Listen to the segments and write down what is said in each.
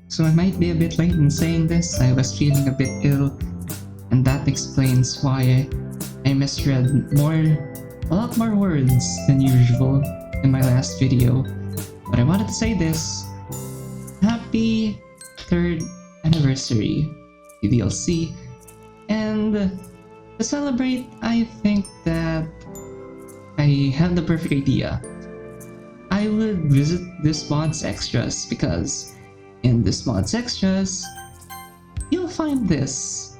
So I might be a bit late in saying this. I was feeling a bit ill, and that explains why I misread a lot more words than usual in my last video. But I wanted to say this. Happy 3rd anniversary to DLC, and to celebrate, I think that I have the perfect idea. I would visit this mod's extras because in this mod's extras, you'll find this.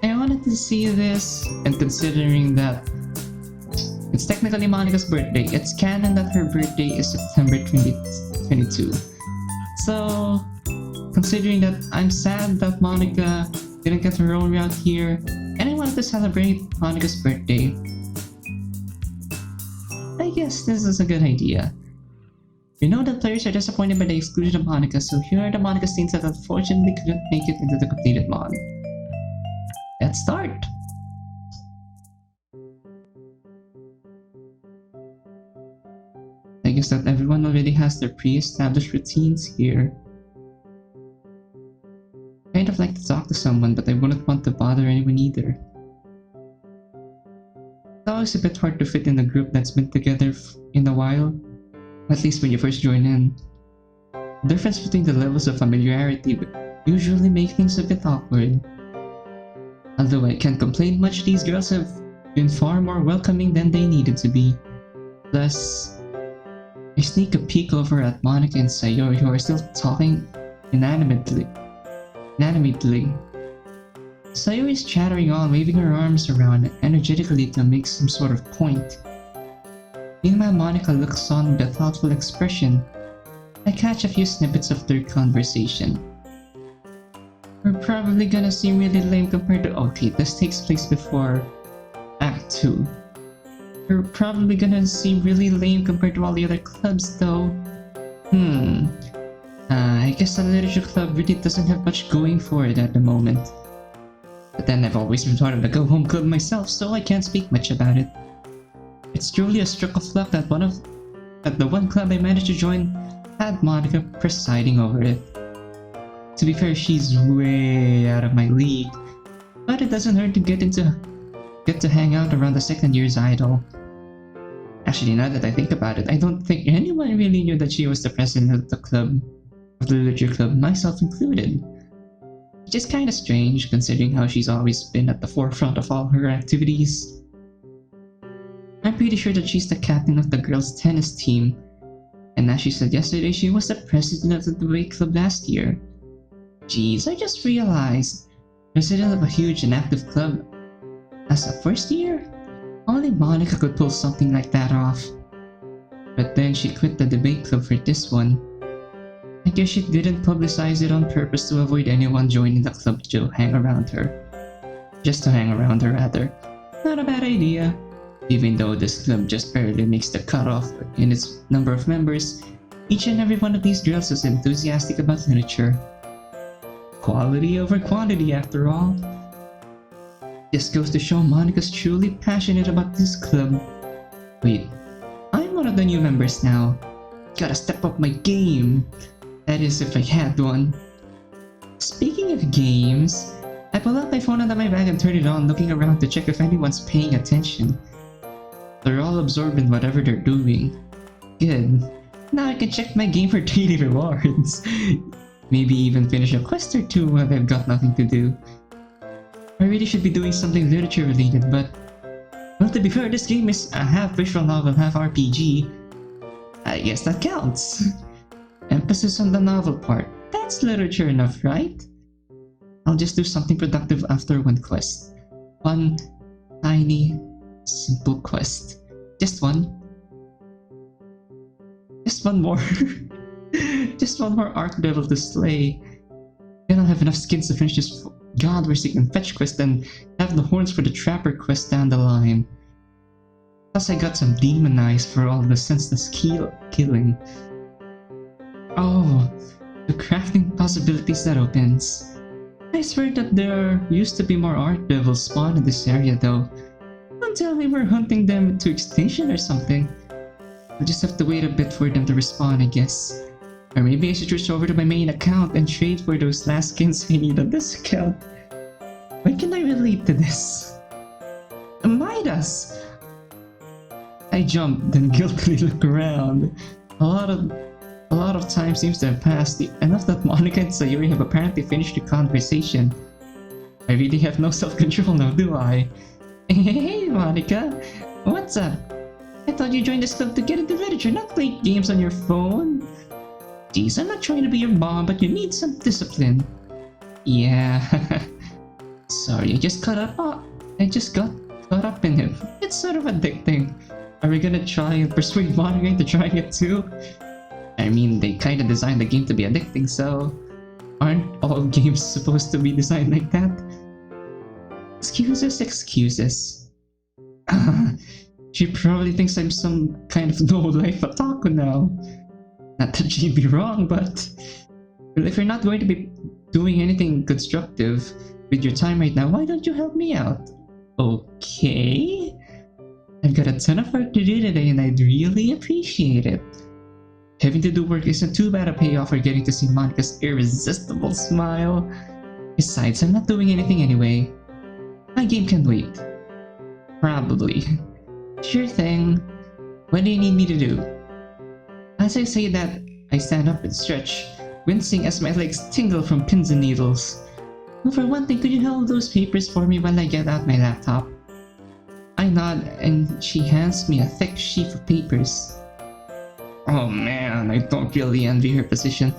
I wanted to see this, and considering that it's technically Monika's birthday, it's canon that her birthday is September 2022. So, considering that I'm sad that Monika didn't get her own route here, and I wanted to celebrate Monika's birthday, I guess this is a good idea. We know that players are disappointed by the exclusion of Monika, so here are the Monika scenes that unfortunately couldn't make it into the completed mod. Let's start! I guess that everyone already has their pre-established routines here. Kind of like to talk to someone, but I wouldn't want to bother anyone either. It's always a bit hard to fit in a group that's been together in a while, at least when you first join in. The difference between the levels of familiarity would usually make things a bit awkward. Although I can't complain much, these girls have been far more welcoming than they needed to be. Plus, I sneak a peek over at Monika and Sayori, who are still talking inanimately. Sayori is chattering on, waving her arms around energetically to make some sort of point. Meanwhile, Monika looks on with a thoughtful expression. I catch a few snippets of their conversation. We're probably gonna seem really lame compared to— okay, this takes place before Act 2. We're probably gonna seem really lame compared to all the other clubs though. I guess the literature club really doesn't have much going for it at the moment. But then I've always been part of the go-home club myself, so I can't speak much about it. It's truly a stroke of luck that the one club I managed to join had Monika presiding over it. To be fair, she's way out of my league, but it doesn't hurt to get to hang out around the second year's idol. Actually, now that I think about it, I don't think anyone really knew that she was the president of the literature club, myself included. Which is kinda strange, considering how she's always been at the forefront of all her activities. I'm pretty sure that she's the captain of the girls' tennis team, and as she said yesterday, she was the president of the debate club last year. Jeez, I just realized, president of a huge and active club as a first year? Only Monika could pull something like that off. But then she quit the debate club for this one. I guess she didn't publicize it on purpose to avoid anyone joining the club to hang around her. Just to hang around her, rather. Not a bad idea. Even though this club just barely makes the cutoff in its number of members, each and every one of these girls is enthusiastic about literature. Quality over quantity, after all. This goes to show Monika's truly passionate about this club. Wait, I'm one of the new members now. Gotta step up my game. That is, if I had one. Speaking of games, I pull out my phone out of my bag and turn it on, looking around to check if anyone's paying attention. They're all absorbed in whatever they're doing. Good. Now I can check my game for daily rewards. Maybe even finish a quest or two while I've got nothing to do. I really should be doing something literature related, but... well, to be fair, this game is a half visual novel, half RPG. I guess that counts. Emphasis on the novel part. That's literature enough, right? I'll just do something productive after one quest. One tiny, simple quest. Just one. Just one more. Just one more arc devil to slay. Then I'll have enough skins to finish this god-forsaken fetch quest and have the horns for the trapper quest down the line. Plus I got some demon eyes for all the senseless killing. Oh, the crafting possibilities that opens. I swear that there used to be more art devils spawned in this area though. Don't tell me we're hunting them to extinction or something. We'll just have to wait a bit for them to respawn, I guess. Or maybe I should switch over to my main account and trade for those last skins I need on this account. When can I relate to this? Midas! I jump, then guiltily look around. A lot of time seems to have passed, enough that Monika and Sayuri have apparently finished the conversation. I really have no self-control now, do I? Hey, Monika! What's up? I thought you joined this club to get into literature, not play games on your phone. Geez, I'm not trying to be your mom, but you need some discipline. Yeah. Sorry, I just got caught up in him. It's sort of addicting. Are we gonna try and persuade Monika into trying it too? I mean, they kinda designed the game to be addicting, so aren't all games supposed to be designed like that? Excuses. She probably thinks I'm some kind of no-life otaku now. Not that she'd be wrong, but well, if you're not going to be doing anything constructive with your time right now, why don't you help me out? Okay? I've got a ton of work to do today and I'd really appreciate it. Having to do work isn't too bad a payoff for getting to see Monika's irresistible smile. Besides, I'm not doing anything anyway. My game can wait. Probably. Sure thing. What do you need me to do? As I say that, I stand up and stretch, wincing as my legs tingle from pins and needles. Well, for one thing, could you hold those papers for me while I get out my laptop? I nod and she hands me a thick sheaf of papers. Oh man, I don't really envy her position.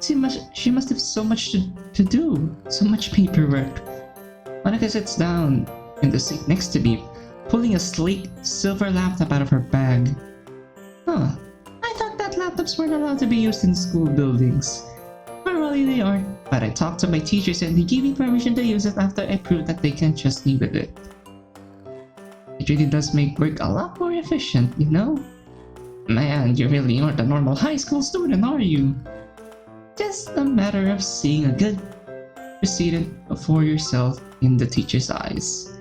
She must have so much to do, so much paperwork. Monika sits down in the seat next to me, pulling a sleek silver laptop out of her bag. Huh, I thought that laptops weren't allowed to be used in school buildings. Normally they aren't, but I talked to my teachers and they gave me permission to use it after I proved that they can trust me with it. It really does make work a lot more efficient, you know? Man, you really aren't a normal high school student, are you? Just a matter of seeing a good precedent for yourself in the teacher's eyes.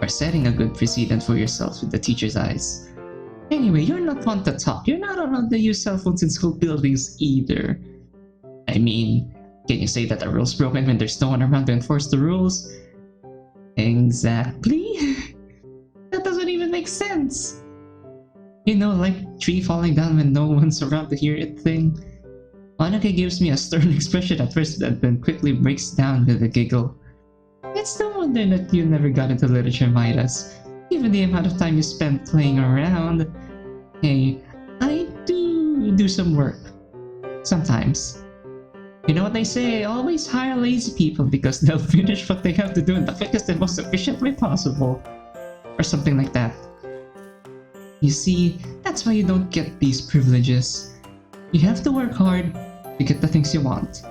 Or setting a good precedent for yourself with the teacher's eyes. Anyway, you're not one to talk. You're not allowed to use cell phones in school buildings either. I mean, can you say that the rule's broken when there's no one around to enforce the rules? Exactly. That doesn't even make sense. You know, like tree falling down when no one's around to hear it thing. Monika gives me a stern expression at first but then quickly breaks down with a giggle. It's no wonder that you never got into literature, Midas. Given the amount of time you spent playing around. Hey, I do some work. Sometimes. You know what they say, always hire lazy people because they'll finish what they have to do in the quickest and most efficient way possible. Or something like that. You see, that's why you don't get these privileges. You have to work hard to get the things you want.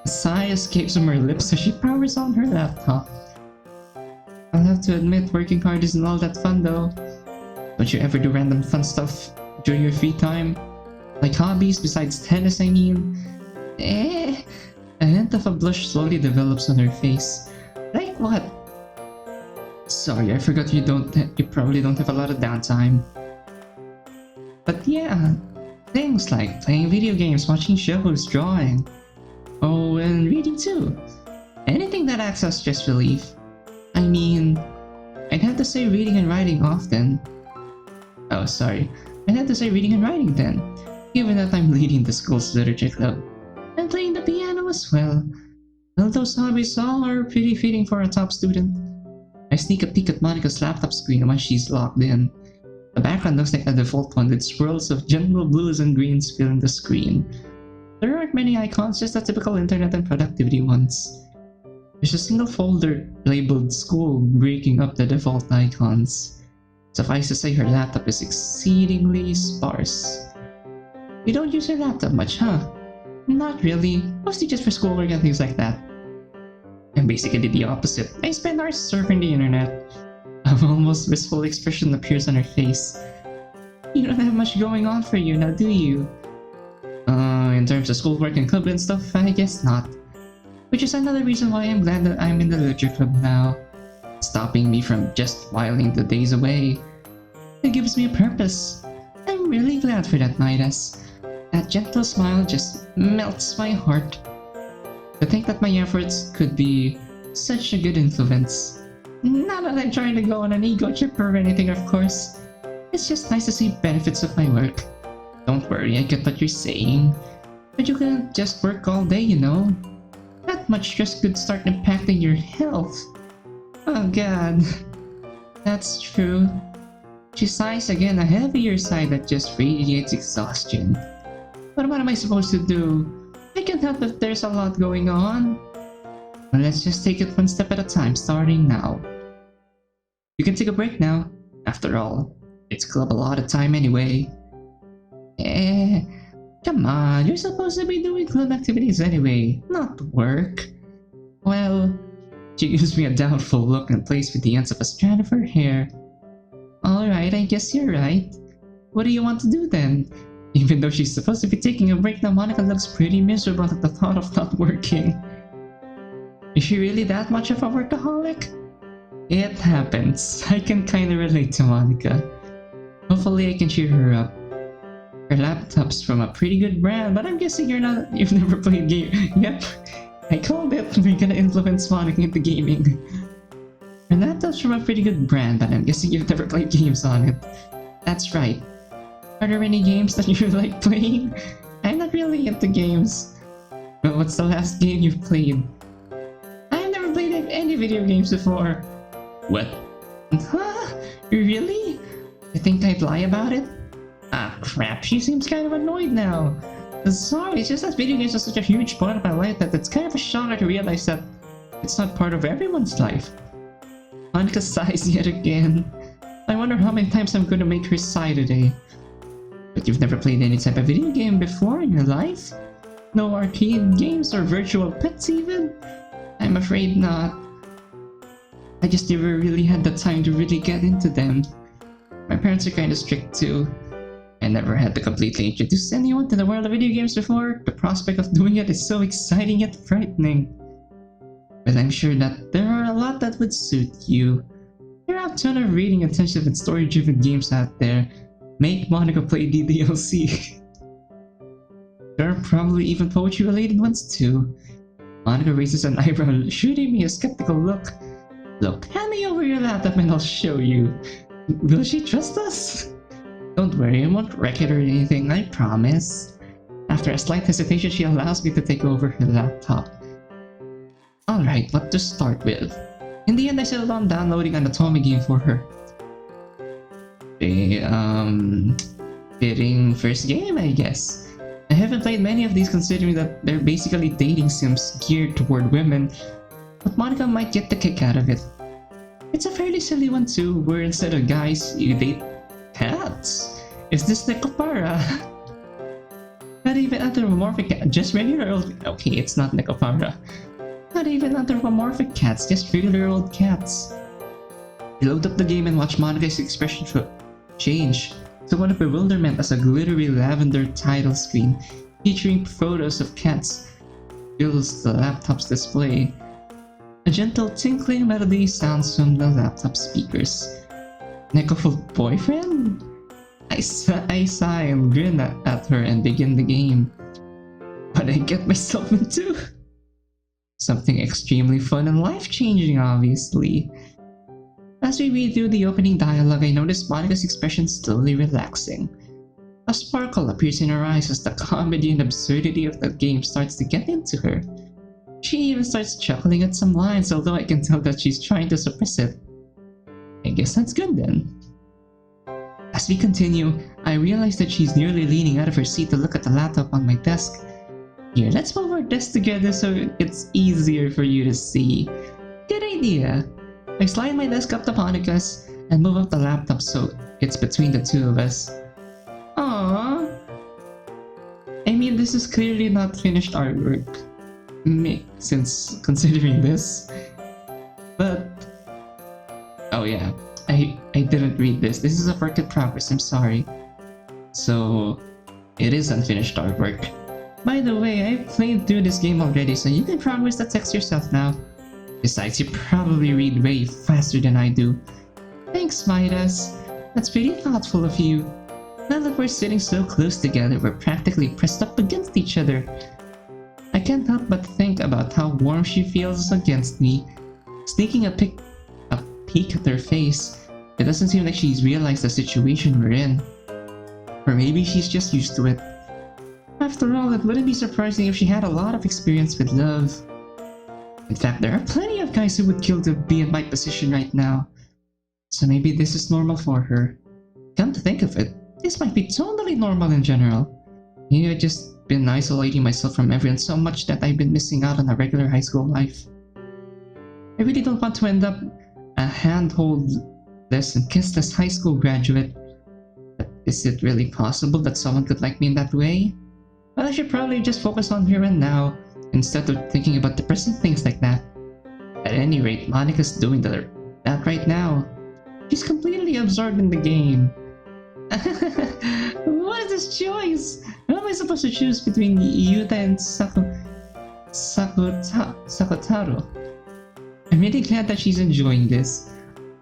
A sigh escapes from her lips as she powers on her laptop. I'll have to admit, working hard isn't all that fun though. Don't you ever do random fun stuff during your free time? Like hobbies besides tennis, I mean? A hint of a blush slowly develops on her face. Like what? Sorry, I forgot you probably don't have a lot of downtime. But yeah, things like playing video games, watching shows, drawing. Oh, and reading too. Anything that acts as stress relief. I mean, I'd have to say reading and writing often. Oh, sorry. I'd have to say reading and writing then, given that I'm leading the school's literature club. And playing the piano as well. Well, those hobbies all are pretty fitting for a top student. I sneak a peek at Monika's laptop screen once she's logged in. The background looks like a default one with swirls of general blues and greens filling the screen. There aren't many icons, just the typical internet and productivity ones. There's a single folder labeled school breaking up the default icons. Suffice to say her laptop is exceedingly sparse. You don't use your laptop much, huh? Not really, mostly just for schoolwork and things like that. I'm basically the opposite. I spend hours surfing the internet. An almost wistful expression appears on her face. You don't have much going on for you now, do you? In terms of schoolwork and club and stuff, I guess not. Which is another reason why I'm glad that I'm in the literature club now. Stopping me from just whiling the days away. It gives me a purpose. I'm really glad for that, Midas. That gentle smile just melts my heart. To think that my efforts could be such a good influence. Not that I'm trying to go on an ego trip or anything, of course. It's just nice to see benefits of my work. Don't worry, I get what you're saying. But you can't just work all day, you know? That much stress could start impacting your health. Oh god. That's true. She sighs again, a heavier sigh that just radiates exhaustion. But what am I supposed to do? I can't help if there's a lot going on. Well, let's just take it one step at a time, starting now. You can take a break now. After all, it's club a lot of time anyway. Come on, you're supposed to be doing club activities anyway, not work. Well, she gives me a doubtful look and plays with the ends of a strand of her hair. Alright, I guess you're right. What do you want to do then? Even though she's supposed to be taking a break now, Monika looks pretty miserable at the thought of not working. Is she really that much of a workaholic? It happens. I can kinda relate to Monika. Hopefully I can cheer her up. Her laptop's from a pretty good brand, but I'm guessing you've never played game. Yep, I called it. We're gonna influence Monika into gaming. Her laptop's from a pretty good brand, but I'm guessing you've never played games on it. That's right. Are there any games that you like playing? I'm not really into games. But what's the last game you've played? I've never played any video games before. What? Huh? Really? You think I'd lie about it? Ah crap, she seems kind of annoyed now. Sorry, it's just that video games are such a huge part of my life that it's kind of a shocker to realize that it's not part of everyone's life. Monika sighs yet again. I wonder how many times I'm going to make her sigh today. But you've never played any type of video game before in your life? No arcade games or virtual pets even? I'm afraid not. I just never really had the time to really get into them. My parents are kinda strict too. I never had to completely introduce anyone to the world of video games before. The prospect of doing it is so exciting yet frightening. But I'm sure that there are a lot that would suit you. There are a ton of reading intensive and story-driven games out there. Make Monika play DDLC. There are probably even poetry-related ones too. Monika raises an eyebrow, shooting me a skeptical look. Look, hand me over your laptop and I'll show you. Will she trust us? Don't worry, I won't wreck it or anything, I promise. After a slight hesitation, she allows me to take over her laptop. Alright, what to start with? In the end, I settled on downloading an Otome game for her. Fitting first game, I guess. I haven't played many of these considering that they're basically dating sims geared toward women, but Monika might get the kick out of it. It's a fairly silly one too, where instead of guys, you date cats. Is this Necopara? Not even anthropomorphic cat, just regular old... Okay, it's not Necopara. Not even anthropomorphic cats, just regular old cats. I load up the game and watch Monika's expression change to one of bewilderment as a glittery lavender title screen featuring photos of cats fills the laptop's display. A gentle tinkling melody sounds from the laptop speakers. Necoful boyfriend? I sigh and grin at her and begin the game. But I get myself into something extremely fun and life-changing, obviously. As we read through the opening dialogue, I notice Monika's expression slowly relaxing. A sparkle appears in her eyes as the comedy and absurdity of the game starts to get into her. She even starts chuckling at some lines, although I can tell that she's trying to suppress it. I guess that's good then. As we continue, I realize that she's nearly leaning out of her seat to look at the laptop on my desk. Here, let's move our desk together so it's easier for you to see. Good idea! I slide my desk up to Monika's and move up the laptop so it's between the two of us. Aww! I mean, this is clearly not finished artwork. Since considering this. But... oh yeah, I didn't read this. This is a work in progress, I'm sorry. So, it is unfinished artwork. By the way, I've played through this game already, so you can progress the text yourself now. Besides, you probably read way faster than I do. Thanks, Midas. That's pretty thoughtful of you. Now that we're sitting so close together, we're practically pressed up against each other. I can't help but think about how warm she feels against me. Sneaking a peek at her face, it doesn't seem like she's realized the situation we're in. Or maybe she's just used to it. After all, it wouldn't be surprising if she had a lot of experience with love. In fact, there are plenty of guys who would kill to be in my position right now. So maybe this is normal for her. Come to think of it, this might be totally normal in general. Maybe I've just been isolating myself from everyone so much that I've been missing out on a regular high school life. I really don't want to end up a handhold-less and kissless high school graduate. But is it really possible that someone could like me in that way? Well, I should probably just focus on here and now, instead of thinking about depressing things like that. At any rate, Monika's doing that right now. She's completely absorbed in the game. What is this choice? How am I supposed to choose between Yuta and Sakotaro? I'm really glad that she's enjoying this.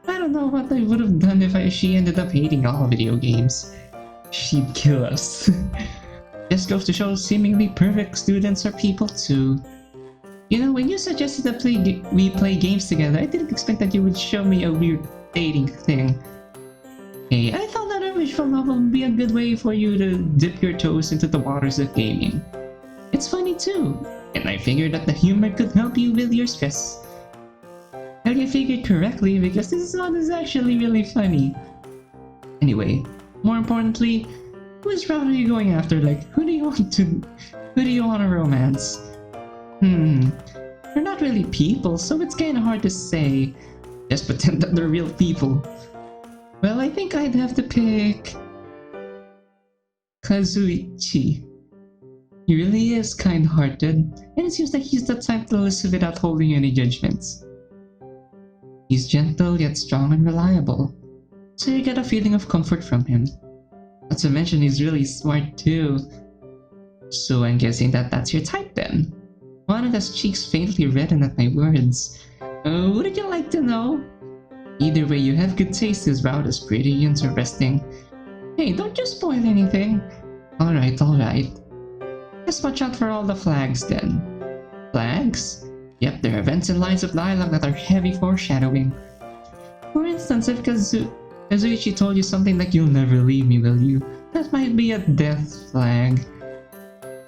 I don't know what I would have done if she ended up hating all video games. She'd kill us. Just goes to show seemingly perfect students are people too. You know, when you suggested that we play games together, I didn't expect that you would show me a weird dating thing. Hey, I thought that a visual novel would be a good way for you to dip your toes into the waters of gaming. It's funny too, and I figured that the humor could help you with your stress. Well, you figured correctly because this one is actually really funny. Anyway, more importantly, whose route are you going after? Like, who do you want to romance? They're not really people, so it's kinda hard to say. Just pretend that they're real people. Well, I think I'd have to pick Kazuichi. He really is kind-hearted, and it seems like he's the type to listen without holding any judgments. He's gentle yet strong and reliable, so you get a feeling of comfort from him. Not to mention he's really smart too. So I'm guessing that that's your type then. Monika's cheeks faintly redden at my words. Wouldn't you like to know? Either way, you have good taste. His route is pretty interesting. Hey, don't just spoil anything. Alright. Just watch out for all the flags then. Flags? Yep, there are events and lines of dialogue that are heavy foreshadowing. For instance, if Kazuichi told you something like "You'll never leave me, will you?" that might be a death flag.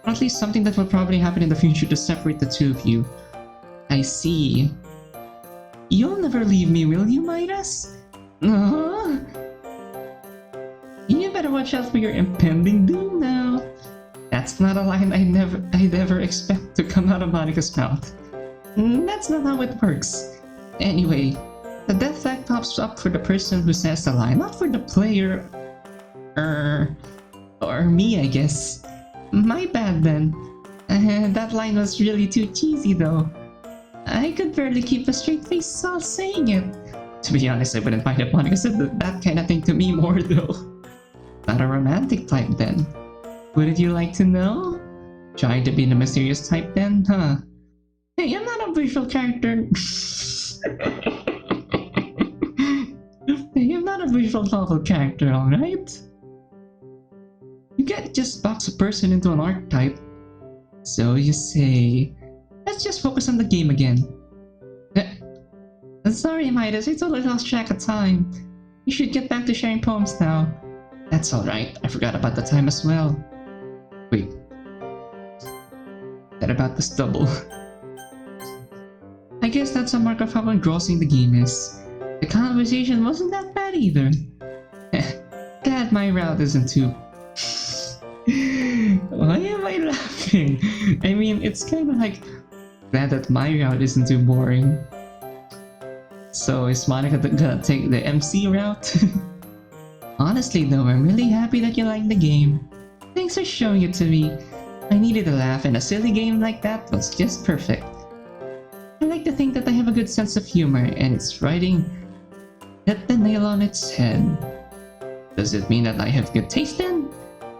Or at least something that will probably happen in the future to separate the two of you. I see. You'll never leave me, will you, Midas? You better watch out for your impending doom now. That's not a line I'd ever expect to come out of Monika's mouth. That's not how it works. Anyway, the death flag pops up for the person who says the line, not for the player. Or me, I guess. My bad then. That line was really too cheesy though. I could barely keep a straight face while saying it. To be honest, I wouldn't mind if Monika said that kind of thing to me more though. Not a romantic type then. Wouldn't you like to know? Trying to be the mysterious type then, huh? Hey, I'm not a visual character. Hey, I'm not a visual novel character, alright? You can't just box a person into an archetype. So you say... Let's just focus on the game again. Sorry, Midas, I totally lost track of time. You should get back to sharing poems now. That's alright, I forgot about the time as well. Wait. That about the stubble. I guess that's a mark of how engrossing the game is. The conversation wasn't that bad either. Glad my route isn't too... Why am I laughing? I mean, it's kinda like... Glad that my route isn't too boring. So is Monika gonna take the MC route? Honestly though, I'm really happy that you like the game. Thanks for showing it to me. I needed a laugh, and a silly game like that was just perfect. I like to think that I have a good sense of humor, and it's writing hit the nail on its head. Does it mean that I have good taste then?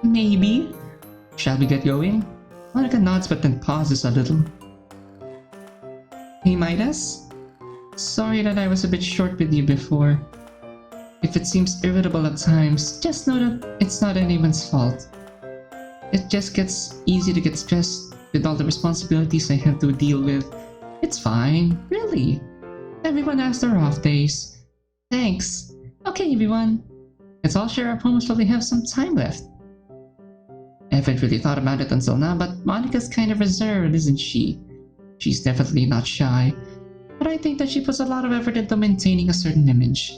Maybe. Shall we get going? Monika nods but then pauses a little. Hey Midas? Sorry that I was a bit short with you before. If it seems irritable at times, just know that it's not anyone's fault. It just gets easy to get stressed with all the responsibilities I have to deal with. It's fine, really. Everyone has their off days. Thanks. Okay, everyone. Let's all share our poems while we have some time left. I haven't really thought about it until now, but Monika's kind of reserved, isn't she? She's definitely not shy, but I think that she puts a lot of effort into maintaining a certain image.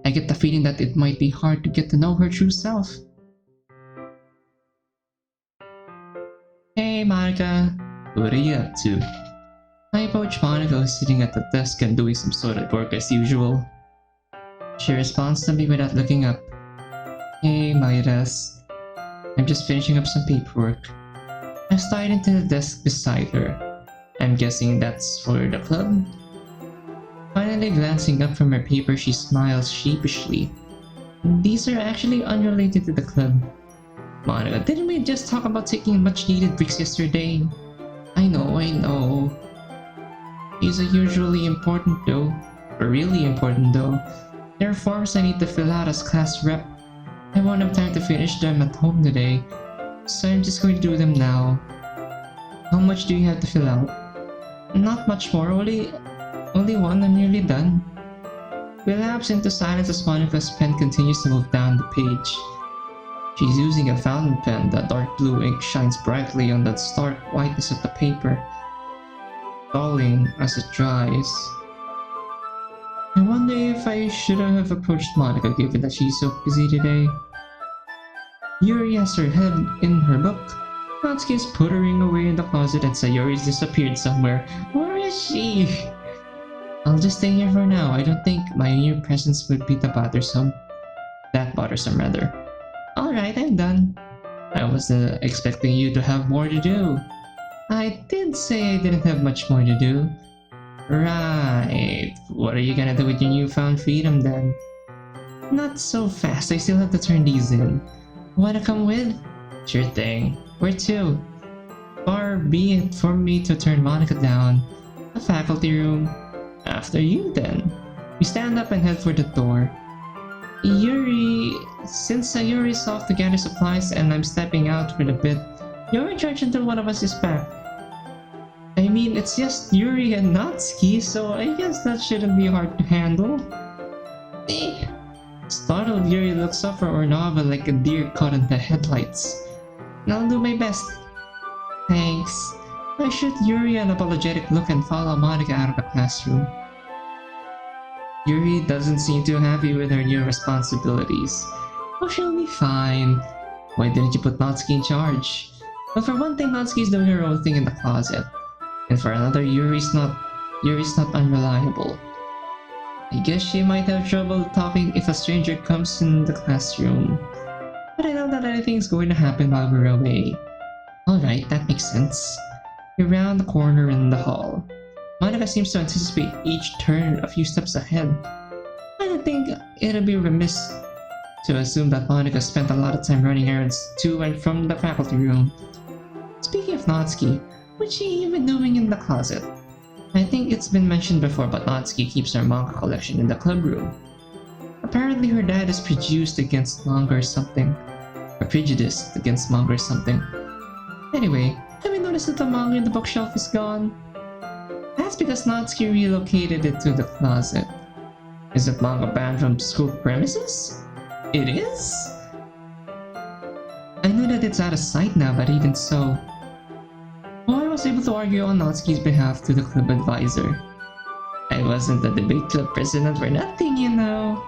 I get the feeling that it might be hard to get to know her true self. Hey Monika, what are you up to? I approach Monika, who's sitting at the desk and doing some sort of work as usual. She responds to me without looking up. Hey Midas, I'm just finishing up some paperwork. I slide into the desk beside her. I'm guessing that's for the club? Finally glancing up from her paper, she smiles sheepishly. These are actually unrelated to the club. Monika, didn't we just talk about taking much needed breaks yesterday? I know. These are usually important though. Or really important though. There are forms I need to fill out as class rep. I won't have time to finish them at home today, so I'm just going to do them now. How much do you have to fill out? Not much more, only one. I'm nearly done. We lapse into silence as Monika's pen continues to move down the page. She's using a fountain pen. The dark blue ink shines brightly on the stark whiteness of the paper, falling as it dries. I wonder if I should have approached Monika given that she's so busy today. Yuri has her head in her book. Natsuki is puttering away in the closet and Sayori's disappeared somewhere. Where is she? I'll just stay here for now. I don't think my near presence would be that bothersome. Alright, I'm done. I was expecting you to have more to do. I did say I didn't have much more to do. Right. What are you gonna do with your newfound freedom then? Not so fast. I still have to turn these in. Wanna come with? Sure thing. Where to? Far be it for me to turn Monika down. The faculty room. After you then. We stand up and head for the door. Since Yuri's off to gather supplies and I'm stepping out for a bit, you're in charge until one of us is back. I mean, it's just Yuri and Natsuki, so I guess that shouldn't be hard to handle. Startled, Yuri looks up for Ornava like a deer caught in the headlights. I'll do my best. Thanks. I shoot Yuri an apologetic look and follow Monika out of the classroom. Yuri doesn't seem too happy with her new responsibilities. Oh, she'll be fine. Why didn't you put Natsuki in charge? But for one thing, Natsuki's doing her own thing in the closet. And for another, Yuri's not unreliable. I guess she might have trouble talking if a stranger comes in the classroom. But I know that anything's going to happen while we're away. Alright, that makes sense. We're round the corner in the hall. Monika seems to anticipate each turn a few steps ahead. I don't think it'll be remiss to assume that Monika spent a lot of time running errands to and from the faculty room. Speaking of Natsuki, what's she even doing in the closet? I think it's been mentioned before, but Natsuki keeps her manga collection in the club room. Apparently her dad is prejudiced against manga or something. Anyway, have you noticed that the manga in the bookshelf is gone? That's because Natsuki relocated it to the closet. Is it manga banned from school premises? It is? I know that it's out of sight now, but even so... Oh, I was able to argue on Natsuki's behalf to the club advisor. I wasn't the debate club president for nothing, you know.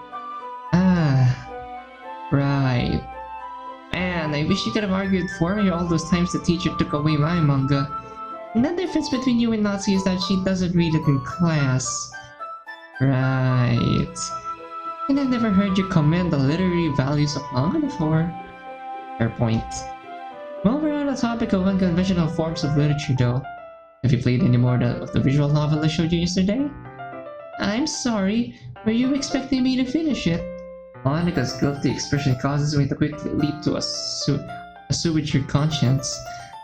Right. Man, I wish you could have argued for me all those times the teacher took away my manga. And the difference between you and Natsuki is that she doesn't read it in class. Right. And I've never heard you commend the literary values of manga before. Fair point. Well, we're on the topic of unconventional forms of literature though. Have you played any more of the visual novel I showed you yesterday? I'm sorry, were you expecting me to finish it? Monika's guilty expression causes me to quickly leap to assuage your conscience.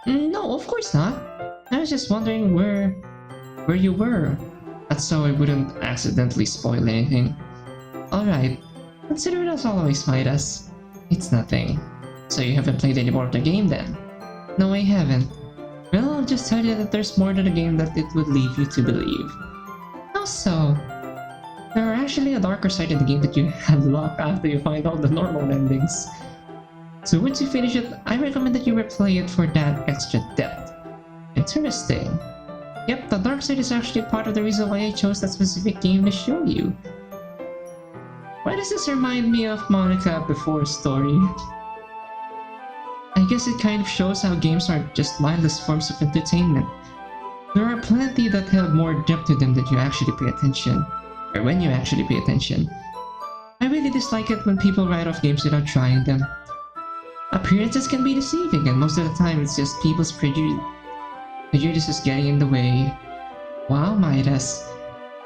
No, of course not. I was just wondering where you were. That's so I wouldn't accidentally spoil anything. Alright, Consider it as always, Midas. It's nothing. So you haven't played any more of the game then? No, I haven't. Well, I'll just tell you that there's more to the game that it would lead you to believe. How so? There are actually a darker side of the game that you unlock after you find all the normal endings. So once you finish it, I recommend that you replay it for that extra depth. Interesting. Yep, the dark side is actually part of the reason why I chose that specific game to show you. Why does this remind me of Monika before story? I guess it kind of shows how games aren't just mindless forms of entertainment. There are plenty that have more depth to them that you actually pay attention. Or when you actually pay attention. I really dislike it when people write off games without trying them. Appearances can be deceiving, and most of the time it's just people's prejudices getting in the way. Wow, Midas.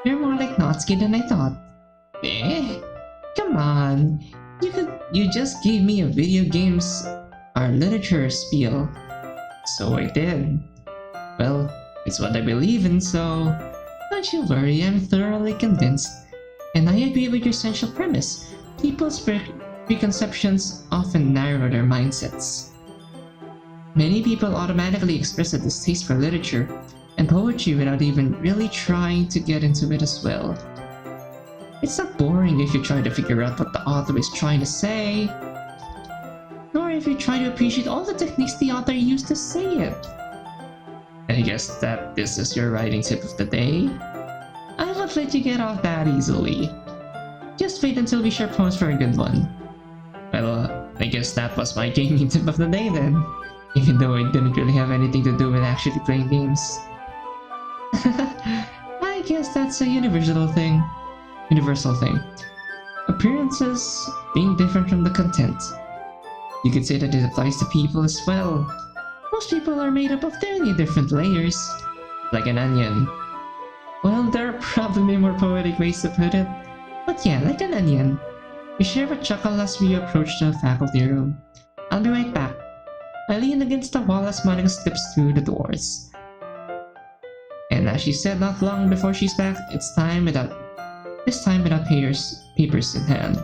You're more like Natsuki than I thought. Eh? Come on. You just gave me a video games or literature spiel. So I did. Well, it's what I believe in, so don't you worry, I'm thoroughly convinced. And I agree with your essential premise. People's preconceptions often narrow their mindsets. Many people automatically express a distaste for literature and poetry without even really trying to get into it as well. It's not boring if you try to figure out what the author is trying to say, nor if you try to appreciate all the techniques the author used to say it. I guess that this is your writing tip of the day? I won't let you get off that easily. Just wait until we share poems for a good one. Well, I guess that was my gaming tip of the day then, even though it didn't really have anything to do with actually playing games. I guess that's a universal thing. Appearances being different from the content. You could say that it applies to people as well. Most people are made up of many different layers, like an onion. Well, there are probably more poetic ways to put it, but yeah, like an onion. We share a chuckle as we approach the faculty room. I'll be right back. I lean against the wall as Monika slips through the doors. And as she said not long before she's back, this time without papers in hand.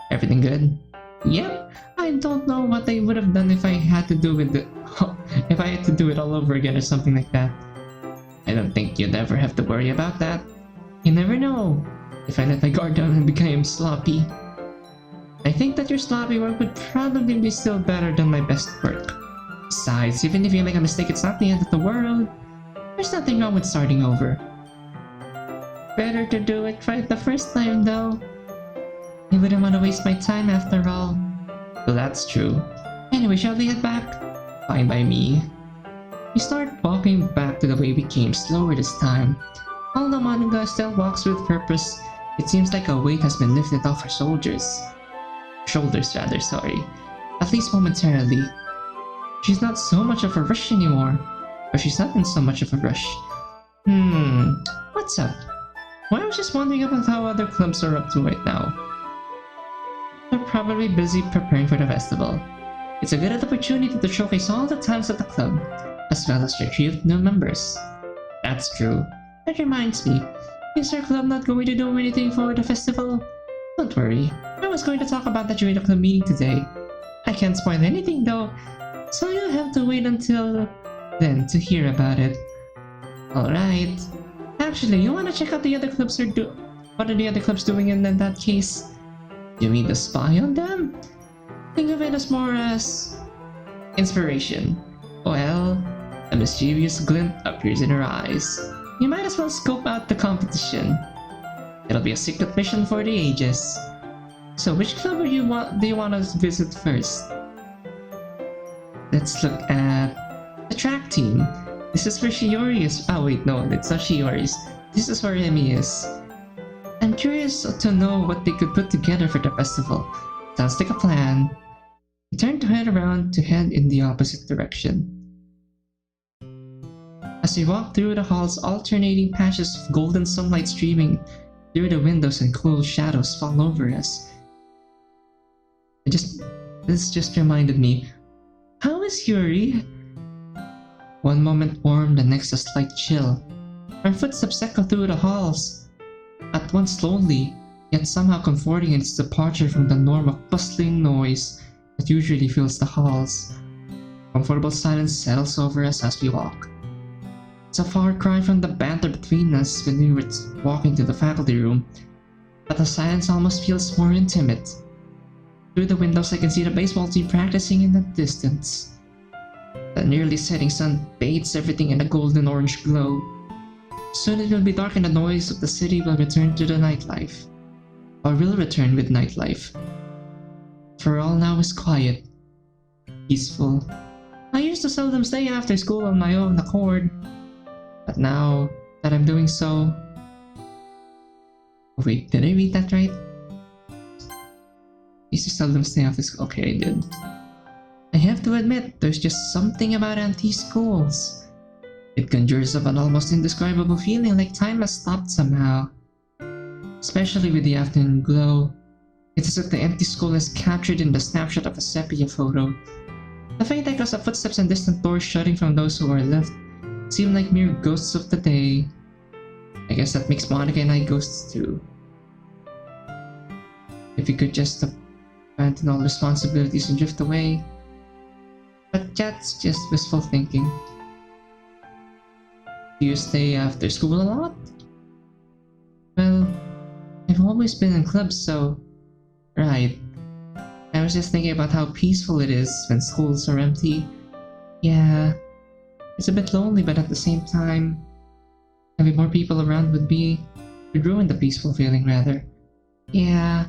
Everything good? Yep. I don't know what I would have done if I had to do it all over again or something like that. I don't think you'd ever have to worry about that. You never know. If I let my guard down and became sloppy. I think that your sloppy work would probably be still better than my best work. Besides, even if you make a mistake, it's not the end of the world. There's nothing wrong with starting over. Better to do it right the first time though. I wouldn't want to waste my time after all. Well, that's true. Anyway, shall we head back? Fine by me. We start walking back to the way we came, slower this time. Although Monika still walks with purpose, it seems like a weight has been lifted off her shoulders, at least momentarily. She's not so much of a rush anymore, or she's not in so much of a rush. What's up? Well, I was just wondering about how other clubs are up to right now. They're probably busy preparing for the festival. It's a good opportunity to showcase all the talents of the club, as well as recruit new members. That's true. That reminds me, is our club not going to do anything for the festival? Don't worry, I was going to talk about that during the club meeting today. I can't spoil anything though, so you'll have to wait until then to hear about it. Alright. Actually, you wanna check out the other clubs what are the other clubs doing in that case? You mean to spy on them? Think of it as more as inspiration. Well, a mischievous glint appears in her eyes. You might as well scope out the competition. It'll be a secret mission for the ages. So which club do you want to visit first? Let's look at the track team. This is where Shiori is. Oh wait, no, it's not Shiori's. This is where Emi is. I'm curious to know what they could put together for the festival. Sounds like a plan. We turn to head around to head in the opposite direction. As we walk through the hall's alternating patches of golden sunlight streaming through the windows and cool shadows fall over us. This just reminded me. How is Yuri? One moment warm, the next a slight chill. Our footsteps echo through the halls. At once slowly, yet somehow comforting in its departure from the norm of bustling noise that usually fills the halls. Comfortable silence settles over us as we walk. It's a far cry from the banter between us when we were walking to the faculty room, but the silence almost feels more intimate. Through the windows I can see the baseball team practicing in the distance. The nearly setting sun bathes everything in a golden orange glow. Soon it will be dark and the noise of the city will return to the nightlife. Or will return with nightlife. For all now is quiet, peaceful. I used to seldom stay after school on my own accord, but now that I'm doing so... Wait, did I read that right? I used to seldom stay after school. Okay, I did. I have to admit, there's just something about empty schools. It conjures up an almost indescribable feeling like time has stopped somehow. Especially with the afternoon glow. It's as if the empty school is captured in the snapshot of a sepia photo. The faint echoes of footsteps and distant doors shutting from those who are left seem like mere ghosts of the day. I guess that makes Monika and I ghosts too. If we could just abandon all responsibilities and drift away. But that's just wistful thinking. Do you stay after school a lot? Well, I've always been in clubs, so... Right. I was just thinking about how peaceful it is when schools are empty. Yeah, it's a bit lonely, but at the same time, having more people around would ruin the peaceful feeling rather. Yeah,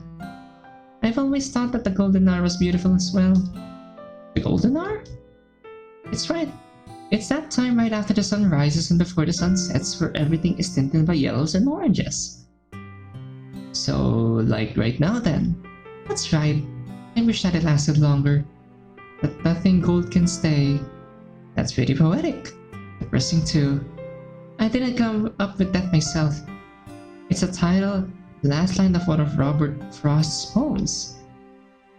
I've always thought that the golden hour was beautiful as well. The golden hour? It's right. It's that time right after the sun rises and before the sun sets where everything is tinted by yellows and oranges. So, like right now then. That's right. I wish that it lasted longer. But nothing gold can stay. That's pretty poetic. Depressing too. I didn't come up with that myself. It's a title, last line of one of Robert Frost's poems.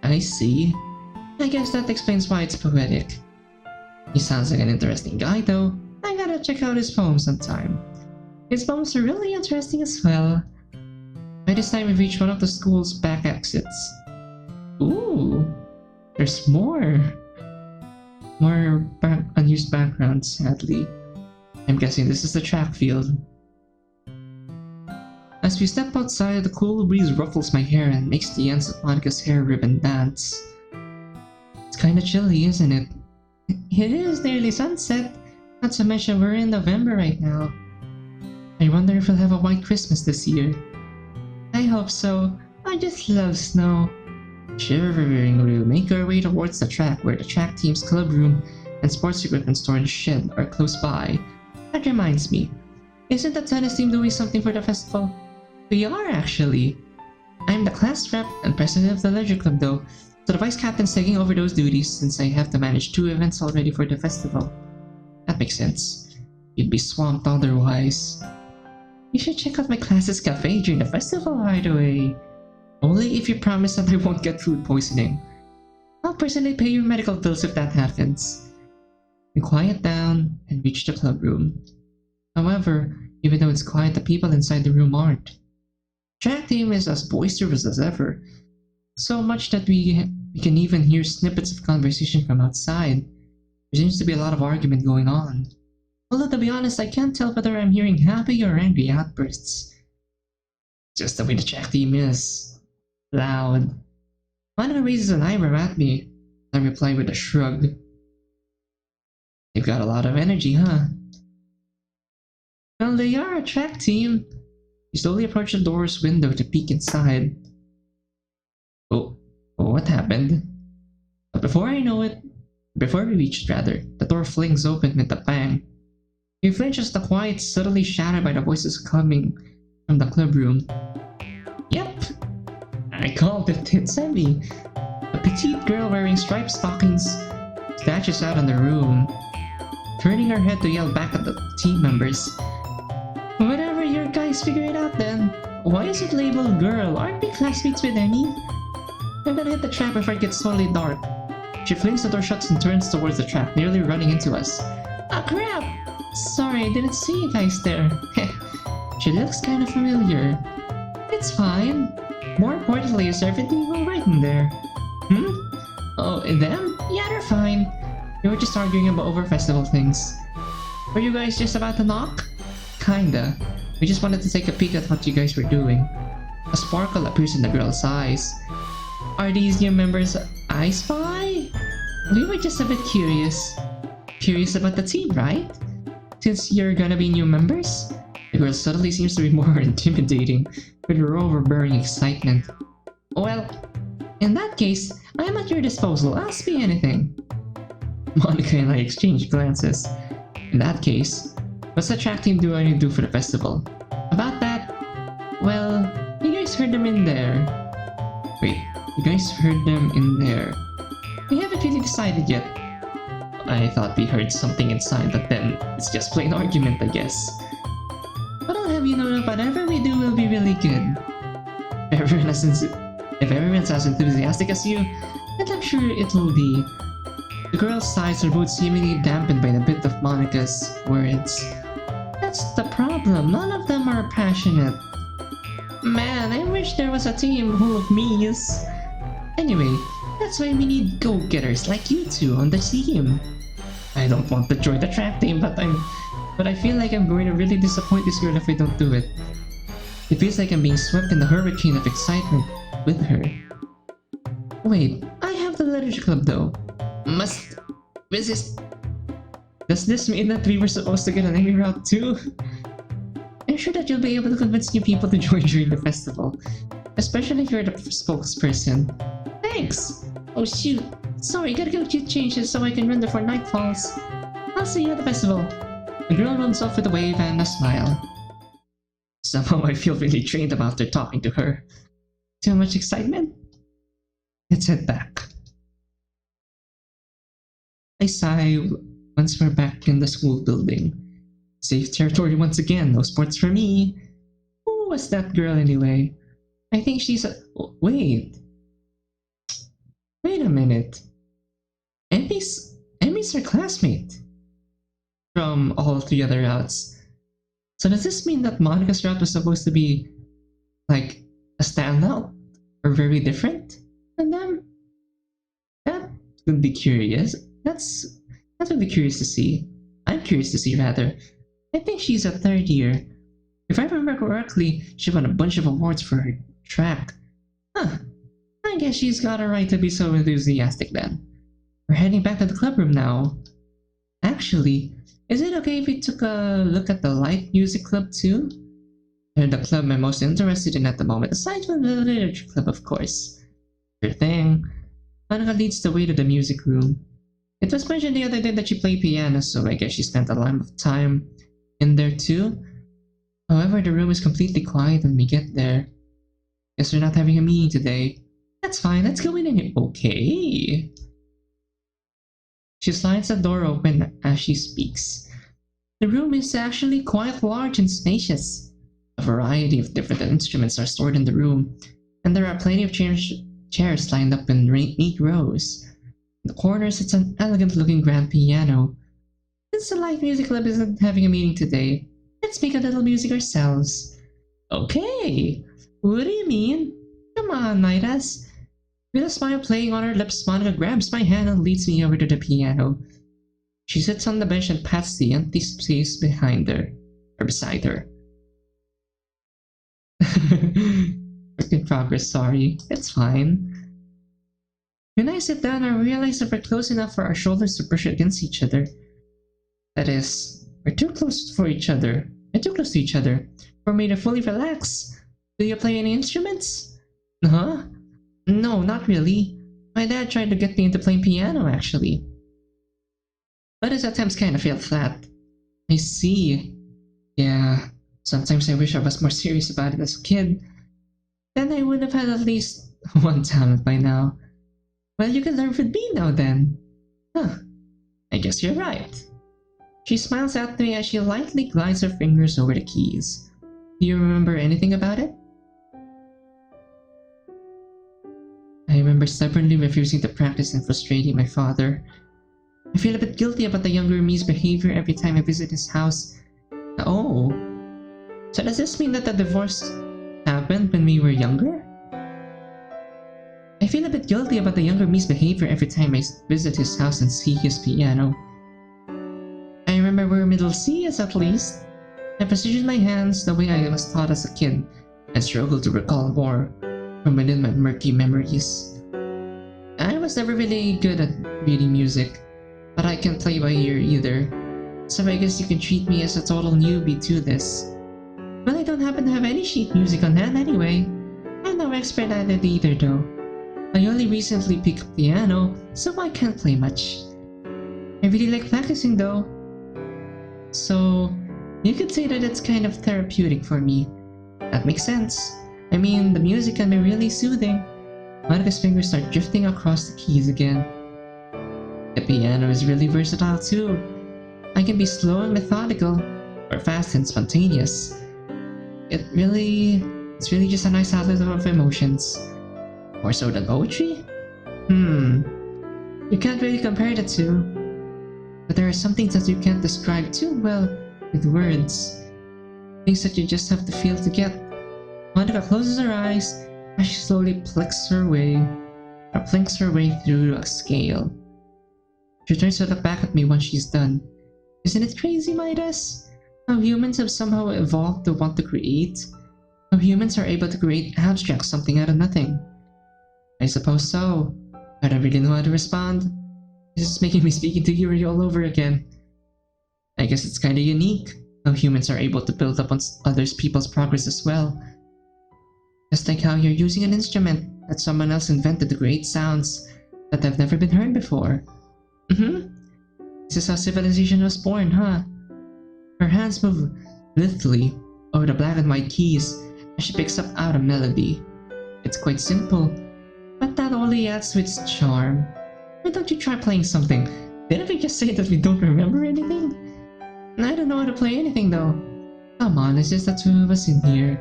I see. I guess that explains why it's poetic. He sounds like an interesting guy though. I gotta check out his poems sometime. His poems are really interesting as well. By this time we've reached one of the school's back exits. Ooh, there's more. More unused backgrounds, sadly. I'm guessing this is the track field. As we step outside, the cool breeze ruffles my hair and makes the ends of Monika's hair ribbon dance. It's kinda chilly, isn't it? It is nearly sunset, not to mention we're in November right now. I wonder if we'll have a white Christmas this year. I hope so. I just love snow. Shivering, we'll make our way towards the track where the track team's club room and sports equipment store and shed are close by. That reminds me, isn't the tennis team doing something for the festival? We are actually. I'm the class rep and president of the leisure club though, so the vice captain's taking over those duties since I have to manage 2 events already for the festival. That makes sense. You'd be swamped otherwise. You should check out my class's cafe during the festival right away. Only if you promise that I won't get food poisoning. I'll personally pay your medical bills if that happens. We quiet down and reach the club room. However, even though it's quiet, the people inside the room aren't. Track team is as boisterous as ever. So much that we can even hear snippets of conversation from outside. There seems to be a lot of argument going on. Although to be honest, I can't tell whether I'm hearing happy or angry outbursts. Just the way the track team is. Loud. Monika raises an eyebrow at me. I reply with a shrug. They've got a lot of energy, huh? Well, they are a track team. We slowly approach the door's window to peek inside. Oh, what happened? But before we reach it, the door flings open with a bang. We flinch as the quiet is suddenly shattered by the voices coming from the club room. Yep, I called it, it's Emmy. A petite girl wearing striped stockings dashes out in the room, turning her head to yell back at the team members. Whatever your guys figure it out then. Why is it labeled girl? Aren't we classmates with Emmy? I'm gonna hit the track before it gets totally dark. She flings the door shut and turns towards the track, nearly running into us. Ah, crap! Sorry, I didn't see you guys there. She looks kinda familiar. It's fine. More importantly, is everything alright in there? Hmm? Oh, in them? Yeah, they're fine. We were just arguing about over festival things. Were you guys just about to knock? Kinda. We just wanted to take a peek at what you guys were doing. A sparkle appears in the girl's eyes. Are these new members I spy? We were just a bit curious. Curious about the team, right? Since you're gonna be new members? The girl suddenly seems to be more intimidating, with her overbearing excitement. Well, in that case, I am at your disposal. Ask me anything. Monika and I exchanged glances. In that case, what's the track team do I need to do for the festival? About that, well, you guys heard them in there. Wait, you guys heard them in there? We haven't really decided yet. I thought we heard something inside, but then it's just plain argument, I guess. But I'll have you know that whatever we do will be really good. If everyone's as enthusiastic as you, then I'm sure it will be. The girl's sighs are both seemingly dampened by the bit of Monika's words. That's the problem, none of them are passionate. Man, I wish there was a team full of me's. Anyway, that's why we need go-getters like you two on the team. I don't want to join the track team, but I feel like I'm going to really disappoint this girl if I don't do it. It feels like I'm being swept in a hurricane of excitement with her. Wait, I have the literature club though. Does this mean that we were supposed to get an Emmy route too? I'm sure that you'll be able to convince new people to join during the festival, especially if you're the spokesperson. Thanks! Oh shoot, sorry, gotta go get changes so I can run there for night falls. I'll see you at the festival. The girl runs off with a wave and a smile. Somehow I feel really drained after talking to her. Too much excitement? Let's head back. I sigh once we're back in the school building. Safe territory once again, no sports for me. Who was that girl anyway? I think she's a... Wait a minute. Emmy's her classmate. From all three other routes. So does this mean that Monika's route was supposed to be, like, a standout? Or very different than them? That would be curious. That would be curious to see. I'm curious to see, rather. I think she's a third year. If I remember correctly, she won a bunch of awards for her track. Huh. I guess she's got a right to be so enthusiastic then. We're heading back to the club room now. Actually, is it okay if we took a look at the light music club too? They're the club I'm most interested in at the moment, aside from the literature club, of course. Sure thing. Monika leads the way to the music room. It was mentioned the other day that she played piano, so I guess she spent a lot of time in there too. However, the room is completely quiet when we get there. Guess we're not having a meeting today. That's fine, let's go in and... Okay. She slides the door open as she speaks. The room is actually quite large and spacious. A variety of different instruments are stored in the room, and there are plenty of chairs lined up in neat rows. In the corner sits an elegant-looking grand piano. Since the light music club isn't having a meeting today, let's make a little music ourselves. Okay, what do you mean? Come on, Midas. With a smile playing on her lips, Monika grabs my hand and leads me over to the piano. She sits on the bench and pats the empty space behind her, or beside her. Work in progress, sorry. It's fine. When I sit down, I realize that we're close enough for our shoulders to brush against each other. That is, we're too close for each other. We're too close to each other for me to fully relax. Do you play any instruments? Huh? No, not really. My dad tried to get me into playing piano, actually. But his attempts kind of failed flat. I see. Yeah, sometimes I wish I was more serious about it as a kid. Then I would have had at least one talent by now. Well, you can learn with me now then. Huh, I guess you're right. She smiles at me as she lightly glides her fingers over the keys. Do you remember anything about it? I remember stubbornly refusing to practice and frustrating my father. I feel a bit guilty about the younger me's behavior every time I visit his house. Oh, so does this mean that the divorce happened when we were younger? feel a bit guilty about the younger me's behavior every time I visit his house and see his piano. I remember where middle C is at least. I positioned my hands the way I was taught as a kid and struggled to recall more from within my murky memories. I was never really good at reading music, but I can't play by ear either, so I guess you can treat me as a total newbie to this. Well, I don't happen to have any sheet music on hand anyway. I'm no expert at it either though. I only recently picked up piano, so I can't play much. I really like practicing though. So, you could say that it's kind of therapeutic for me. That makes sense. I mean, the music can be really soothing. Monika's fingers start drifting across the keys again. The piano is really versatile too. I can be slow and methodical, or fast and spontaneous. It's really just a nice outlet of emotions. More so than poetry? You can't really compare the two. But there are some things that you can't describe too well with words. Things that you just have to feel to get. Monika closes her eyes as she slowly plinks her way through a scale. She turns to look back at me once she's done. Isn't it crazy, Midas? How humans have somehow evolved to want to create? How humans are able to create abstract something out of nothing? I suppose so. I don't really know how to respond. This is making me speaking to Yuri all over again. I guess it's kinda unique how humans are able to build up on others people's progress as well. Just like how you're using an instrument that someone else invented to create sounds that have never been heard before. This is how civilization was born, huh? Her hands move lithely over the black and white keys as she picks up out a melody. It's quite simple, but that only adds to its charm. Why don't you try playing something? Didn't we just say that we don't remember anything? I don't know how to play anything though. Come on, it's just the two of us in here.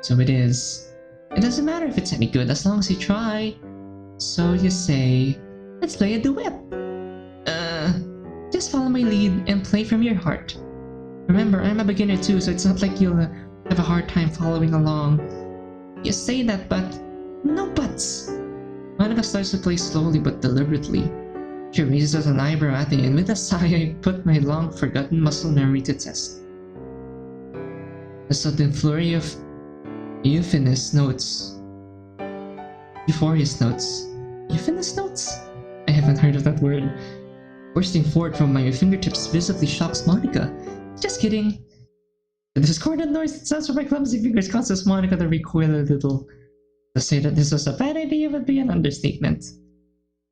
So it is. It doesn't matter if it's any good as long as you try. So you say, let's play a duet. Just follow my lead and play from your heart. Remember, I'm a beginner too, so it's not like you'll have a hard time following along. You say that, but no buts. Monika starts to play slowly but deliberately. She raises an eyebrow at me, and with a sigh, I put my long-forgotten muscle memory to test. A sudden flurry of euphonious notes. Euphorious notes. Euphonious notes? I haven't heard of that word. Bursting forth from my fingertips visibly shocks Monika. Just kidding. The discordant noise that sounds from my clumsy fingers causes Monika to recoil a little. To say that this was a bad idea would be an understatement.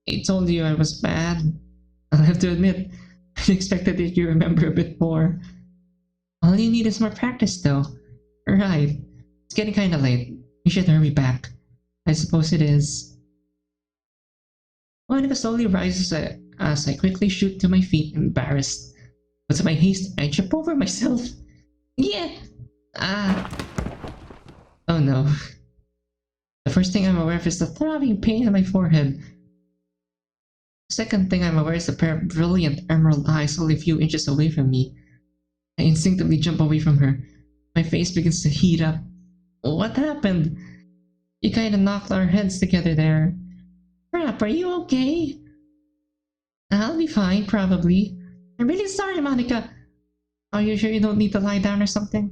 I told you I was bad. I'll have to admit, I expected that you remember a bit more. All you need is more practice though. Right. It's getting kinda late. We should hurry back. I suppose it is. Monika slowly rises as I quickly shoot to my feet, embarrassed. But to my haste, I trip over myself. Yeah! Oh no. The first thing I'm aware of is the throbbing pain in my forehead. The second thing I'm aware is a pair of brilliant emerald eyes only a few inches away from me. I instinctively jump away from her. My face begins to heat up. What happened? You kinda knocked our heads together there. Crap, are you okay? I'll be fine, probably. I'm really sorry, Monika. Are you sure you don't need to lie down or something?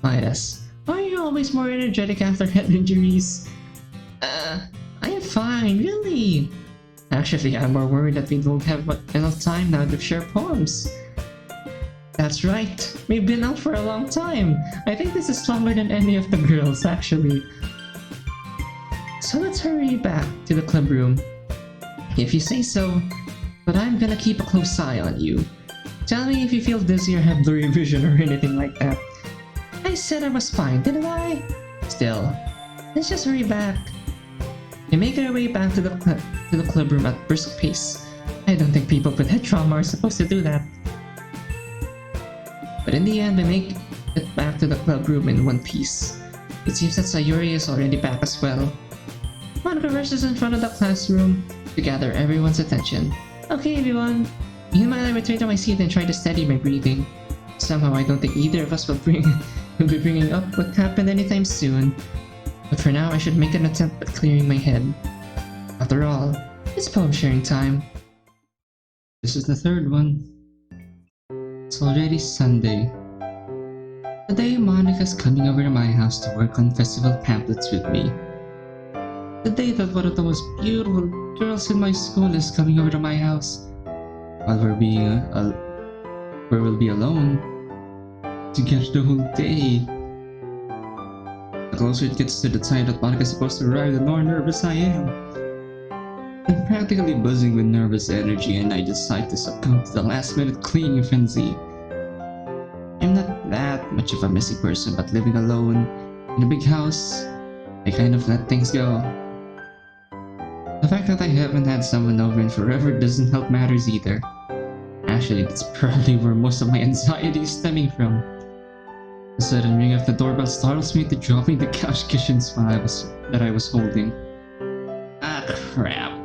Midas, why are you always more energetic after head injuries? I am fine, really. Actually, I'm more worried that we don't have enough time now to share poems. That's right, we've been out for a long time. I think this is longer than any of the girls, actually. So let's hurry back to the club room. If you say so, but I'm gonna keep a close eye on you. Tell me if you feel dizzy or have blurry vision or anything like that. I said I was fine, didn't I? Still, let's just hurry back. We make our way back to the club room at brisk pace. I don't think people with head trauma are supposed to do that. But in the end, we make it back to the club room in one piece. It seems that Sayuri is already back as well. Monika rushes in front of the classroom to gather everyone's attention. Okay, everyone. Meanwhile, I return to my seat and try to steady my breathing. Somehow, I don't think either of us will be bringing up what happened anytime soon. But for now, I should make an attempt at clearing my head. After all, it's poem sharing time. This is the third one. It's already Sunday. Today, Monika's coming over to my house to work on festival pamphlets with me. The day that one of the most beautiful girls in my school is coming over to my house, while we'll be alone together the whole day. The closer it gets to the time that Monika's supposed to arrive, the more nervous I am. I'm practically buzzing with nervous energy, and I decide to succumb to the last-minute cleaning frenzy. I'm not that much of a messy person, but living alone in a big house, I kind of let things go. The fact that I haven't had someone over in forever doesn't help matters either. Actually, that's probably where most of my anxiety is stemming from. The sudden ring of the doorbell startles me into dropping the couch cushions that I was holding. Ah, crap.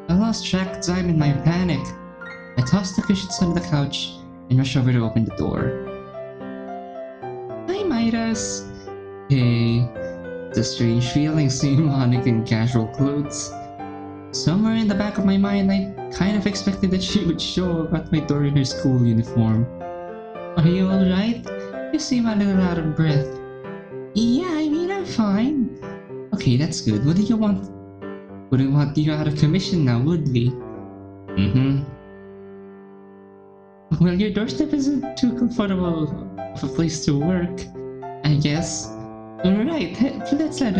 I lost track of time in my panic. I tossed the cushions under the couch and rushed over to open the door. Hi, Midas. Hey, it's a strange feeling seeing Monika in casual clothes. Somewhere in the back of my mind, I kind of expected that she would show up at my door in her school uniform. Are you alright? You seem a little out of breath. Yeah, I mean, I'm fine. Okay, that's good. What do you want? Wouldn't want you out of commission now, would we? Well, your doorstep isn't too comfortable of a place to work, I guess. Alright, let's head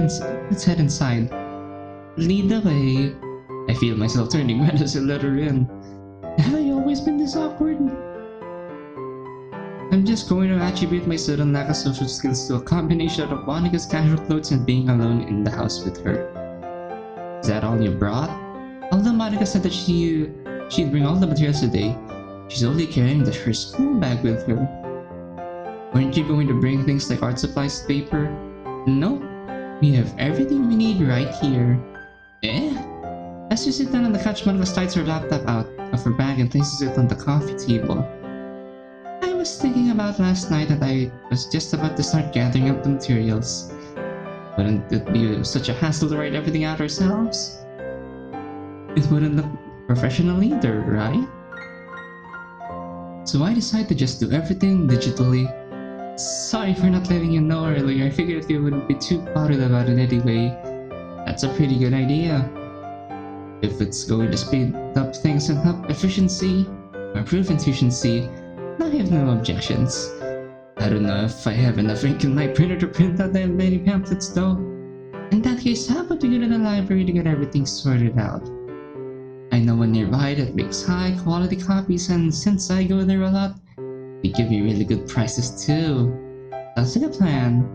inside. Lead the way. I feel myself turning red as I let her in. Have I always been this awkward? I'm just going to attribute my sudden lack of social skills to a combination of Monika's casual clothes and being alone in the house with her. Is that all you brought? Although Monika said that she'd bring all the materials today, she's only carrying her school bag with her. Weren't you going to bring things like art supplies, paper? Nope. We have everything we need right here. As she sits down on the couch, Monika slides her laptop out of her bag and places it on the coffee table. I was thinking about last night that I was just about to start gathering up the materials. Wouldn't it be such a hassle to write everything out ourselves? It wouldn't look professional either, right? So I decided to just do everything digitally. Sorry for not letting you know earlier. I figured if you wouldn't be too bothered about it anyway. That's a pretty good idea. If it's going to speed up things and help efficiency, or improve efficiency, I have no objections. I don't know if I have enough ink in my printer to print out that many pamphlets though. In that case, how about we go to the library to get everything sorted out? I know one nearby that makes high quality copies, and since I go there a lot, they give me really good prices too. That's a good plan.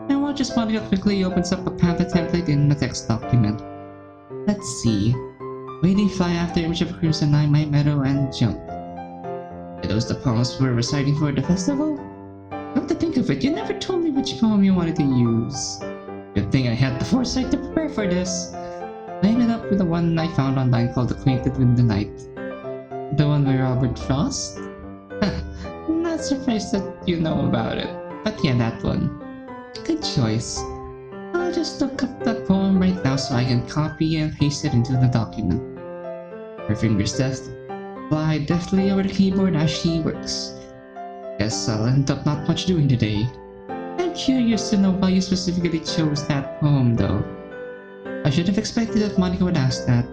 And watch as Monika quickly opens up a pamphlet template in a text document. Let's see. Waiting fly after image of Cruise and I, my meadow and jump. Are those the poems we're reciting for the festival? Come to think of it, you never told me which poem you wanted to use. Good thing I had the foresight to prepare for this. I ended up with the one I found online called Acquainted with the Night. The one by Robert Frost? Not surprised that you know about it. But yeah, that one. Good choice. I'll just look up that poem right now so I can copy and paste it into the document. Her fingers fly deftly over the keyboard as she works. Guess I'll end up not much doing today. I'm curious to know why you specifically chose that poem though. I should have expected that Monika would ask that.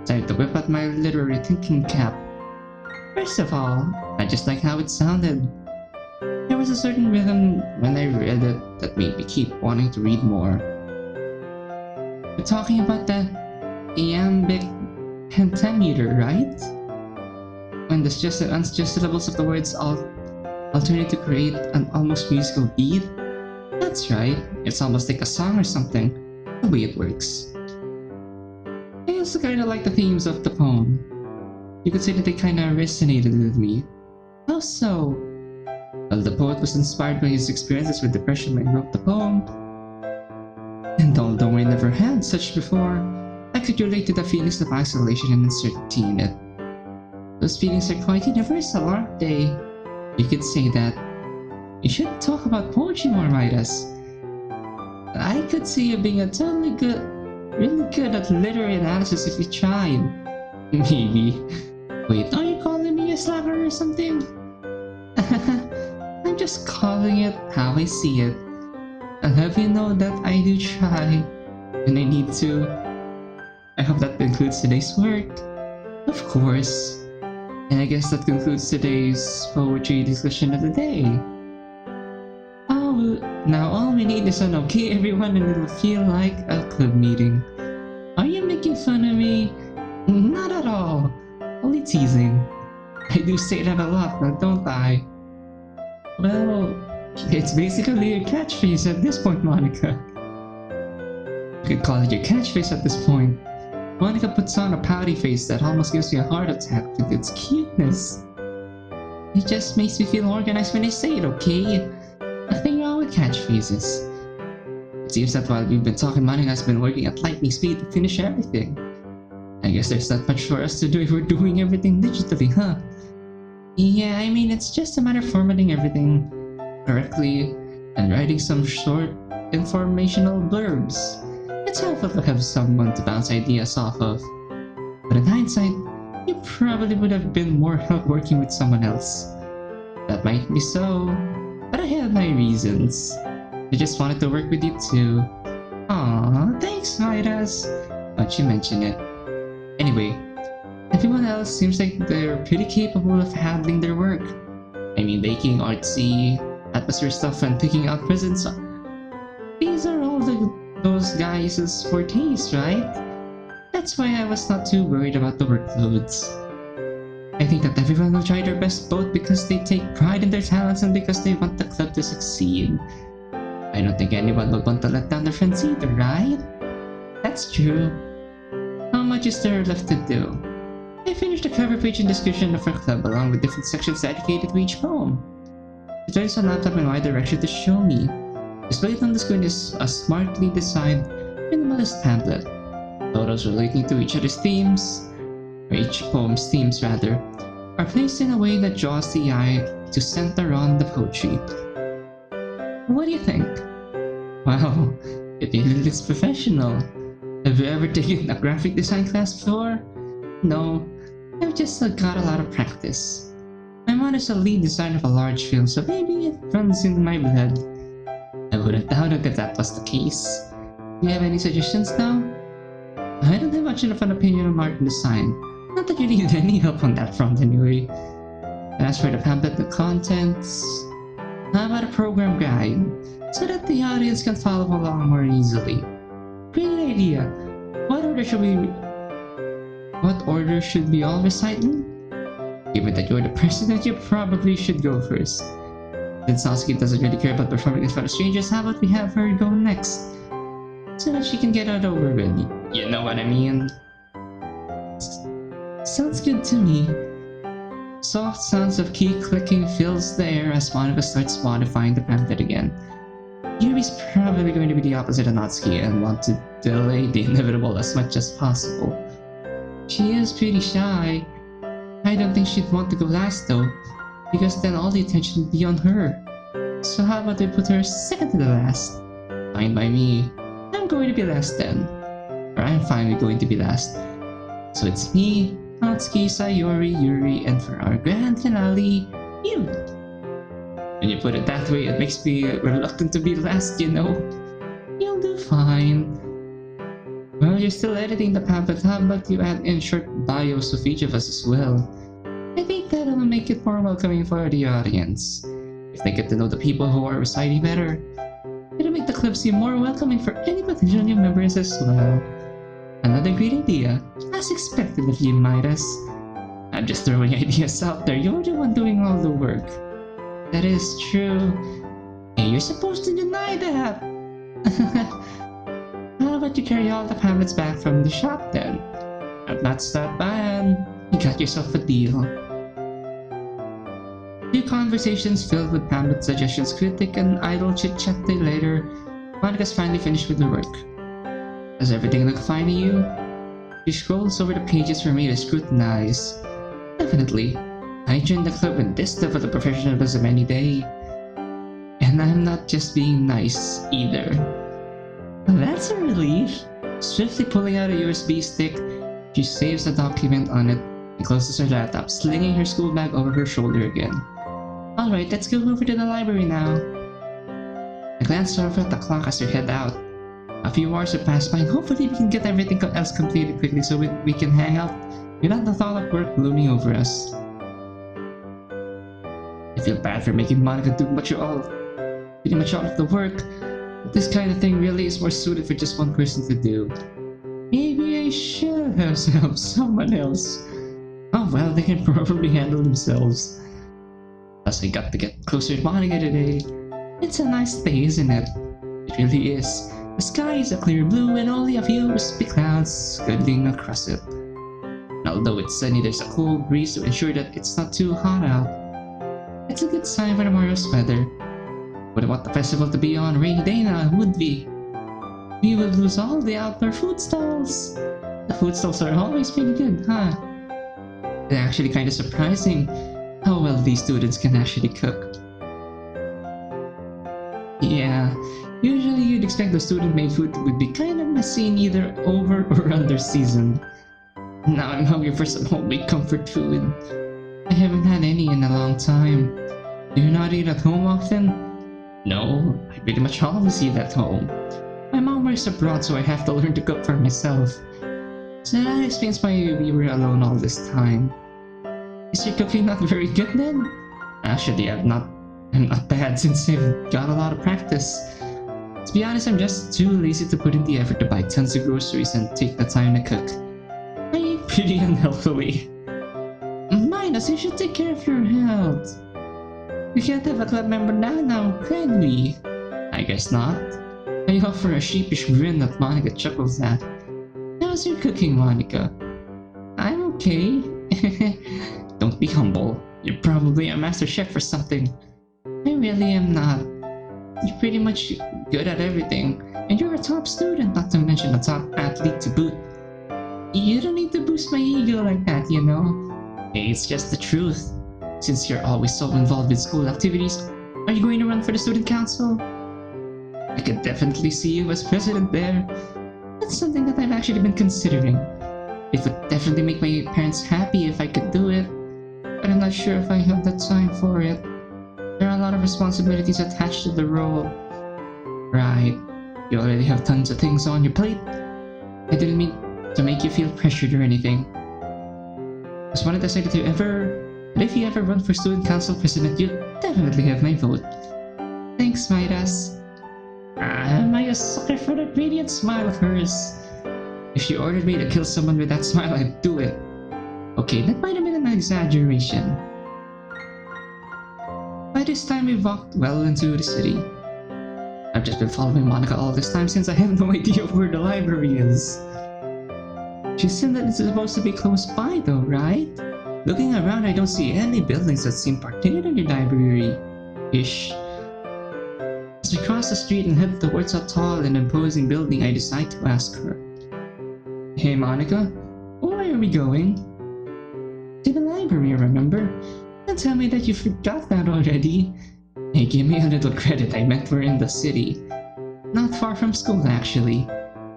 Time to whip out my literary thinking cap. First of all, I just like how it sounded. There was a certain rhythm when I read it that made me keep wanting to read more. We're talking about the iambic pentameter, right? When the unstressed syllables of the words alternate to create an almost musical beat? That's right, it's almost like a song or something, the way it works. I also kinda like the themes of the poem. You could say that they kinda resonated with me. How so? Well, the poet was inspired by his experiences with depression when he wrote the poem. And although I never had such before, I could relate to the feelings of isolation and uncertainty in it. Those feelings are quite universal, aren't they? You could say that. You should talk about poetry more, Midas. I could see you being really good at literary analysis if you tried. Maybe. Wait, are you calling me a slacker or something? I'm just calling it how I see it. I'll have you know that I do try when I need to. I hope that concludes today's work. Of course. And I guess that concludes today's poetry discussion of the day. Now all we need is an okay everyone and it'll feel like a club meeting. Are you making fun of me? Not at all. Only teasing. I do say that a lot, don't I? Well, it's basically a catchphrase at this point, Monika. You could call it your catchphrase at this point. Monika puts on a pouty face that almost gives me a heart attack with its cuteness. It just makes me feel organized when I say it, okay? Nothing wrong with catchphrases. It seems that while we've been talking, Monika's been working at lightning speed to finish everything. I guess there's not much for us to do if we're doing everything digitally, huh? Yeah, I mean, it's just a matter of formatting everything correctly and writing some short informational blurbs. It's helpful to have someone to bounce ideas off of. But in hindsight, you probably would have been more help working with someone else. That might be so, but I had my reasons. I just wanted to work with you too. Aww, thanks, Midas. But you mention it. Anyway, everyone else seems like they're pretty capable of handling their work. I mean, baking artsy, atmosphere stuff, and picking out presents. These are all those guys' fortes, right? That's why I was not too worried about the workloads. I think that everyone will try their best both because they take pride in their talents and because they want the club to succeed. I don't think anyone will want to let down their friends either, right? That's true. How much is there left to do? I finished the cover page and description of our club along with different sections dedicated to each poem. It turns on laptop in my direction to show me. Displayed on the screen is a smartly designed minimalist pamphlet. Photos relating to each other's themes, or each poem's themes rather, are placed in a way that draws the eye to center on the poetry. What do you think? Wow, it really looks professional. Have you ever taken a graphic design class before? No, I've just got a lot of practice. My mom is a lead designer of a large film, so maybe it runs in my blood. I wouldn't doubt it if that was the case. Do you have any suggestions now? I don't have much of an opinion on art and design. Not that you need any help on that front anyway. And as for the pamphlet, the contents... How about a program guide? So that the audience can follow along more easily. Great idea! What order should we all recite in? Given that you're the president, you probably should go first. Since Sasuke doesn't really care about performing in front of strangers, how about we have her go next? So that she can get it over with. You know what I mean? Sounds good to me. Soft sounds of key clicking fills the air as Monika starts modifying the pamphlet again. Yuri's probably going to be the opposite of Natsuki and want to delay the inevitable as much as possible. She is pretty shy. I don't think she'd want to go last though, because then all the attention would be on her. So how about we put her second to the last? Fine by me. I'm going to be last then. Or I'm fine with going to be last. So it's me, Natsuki, Sayori, Yuri, and for our grand finale, you! When you put it that way, it makes me reluctant to be last, you know? You'll do fine. Well, you're still editing the pamphlet, how about you add in short bios of each of us as well? I think that'll make it more welcoming for the audience. If they get to know the people who are reciting better, it'll make the club seem more welcoming for any potential new members as well. Another great idea, as expected of you, Midas. I'm just throwing ideas out there, you're the one doing all the work. That is true. Hey, you're supposed to deny that! How about you carry all the pamphlets back from the shop then? That's that bad. You got yourself a deal. Few conversations filled with pamphlet suggestions, critic, and idle chit-chat later, Monika's finally finished with her work. Does everything look fine to you? She scrolls over the pages for me to scrutinize. Definitely. I joined the club with this level of professionalism any day. And I'm not just being nice, either. That's a relief. Swiftly pulling out a USB stick, she saves the document on it and closes her laptop, slinging her school bag over her shoulder again. Alright, let's go over to the library now. I glanced over at the clock as we head out. A few hours have passed by and hopefully we can get everything else completed quickly so we can hang out without the thought of work looming over us. I feel bad for making Monika do pretty much all of the work, but this kind of thing really is more suited for just one person to do. Maybe I should have helped someone else. Oh well, they can probably handle themselves. Plus I got to get closer to Monika today. It's a nice day, isn't it? It really is. The sky is a clear blue and only a few wispy clouds scudding across it. And although it's sunny, there's a cool breeze to ensure that it's not too hot out. It's a good sign for tomorrow's weather. Wouldn't want the festival to be on a rainy day now, would we? We would lose all the outdoor food stalls. The food stalls are always pretty good, huh? It's actually kind of surprising how well these students can actually cook. Yeah, usually you'd expect the student-made food would be kind of messy and either over or under seasoned. Now I'm hungry for some homemade comfort food. I haven't had any in a long time. Do you not eat at home often? No, I pretty much always eat at home. My mom works abroad, so I have to learn to cook for myself. So that explains why we were alone all this time. Is your cooking not very good then? Actually, I'm not bad since I've got a lot of practice. To be honest, I'm just too lazy to put in the effort to buy tons of groceries and take the time to cook. I eat pretty unhealthily. Midas, you should take care of your health. We can't have a club member now, can we? I guess not. I offer a sheepish grin that Monika chuckles at. How's your cooking, Monika? I'm okay. Don't be humble. You're probably a master chef or something. I really am not. You're pretty much good at everything, and you're a top student, not to mention a top athlete to boot. You don't need to boost my ego like that, you know? It's just the truth. Since you're always so involved with school activities, are you going to run for the student council? I could definitely see you as president there. That's something that I've actually been considering. It would definitely make my parents happy if I could do it, but I'm not sure if I have the time for it. There are a lot of responsibilities attached to the role. Right, you already have tons of things on your plate. I didn't mean to make you feel pressured or anything. Just wanted to say that if you ever run for student council president, you'll definitely have my vote. Thanks, Midas. Am I a sucker for that radiant smile of hers? If she ordered me to kill someone with that smile, I'd do it. Okay, that might have been an exaggeration. By this time, we've walked well into the city. I've just been following Monika all this time since I have no idea where the library is. She said that it's supposed to be close by though, right? Looking around, I don't see any buildings that seem particularly library-ish. As we cross the street and head towards a tall and imposing building, I decide to ask her. Hey Monika, where are we going? To the library, remember? Don't tell me that you forgot that already. Hey, give me a little credit, I meant we're in the city. Not far from school, actually.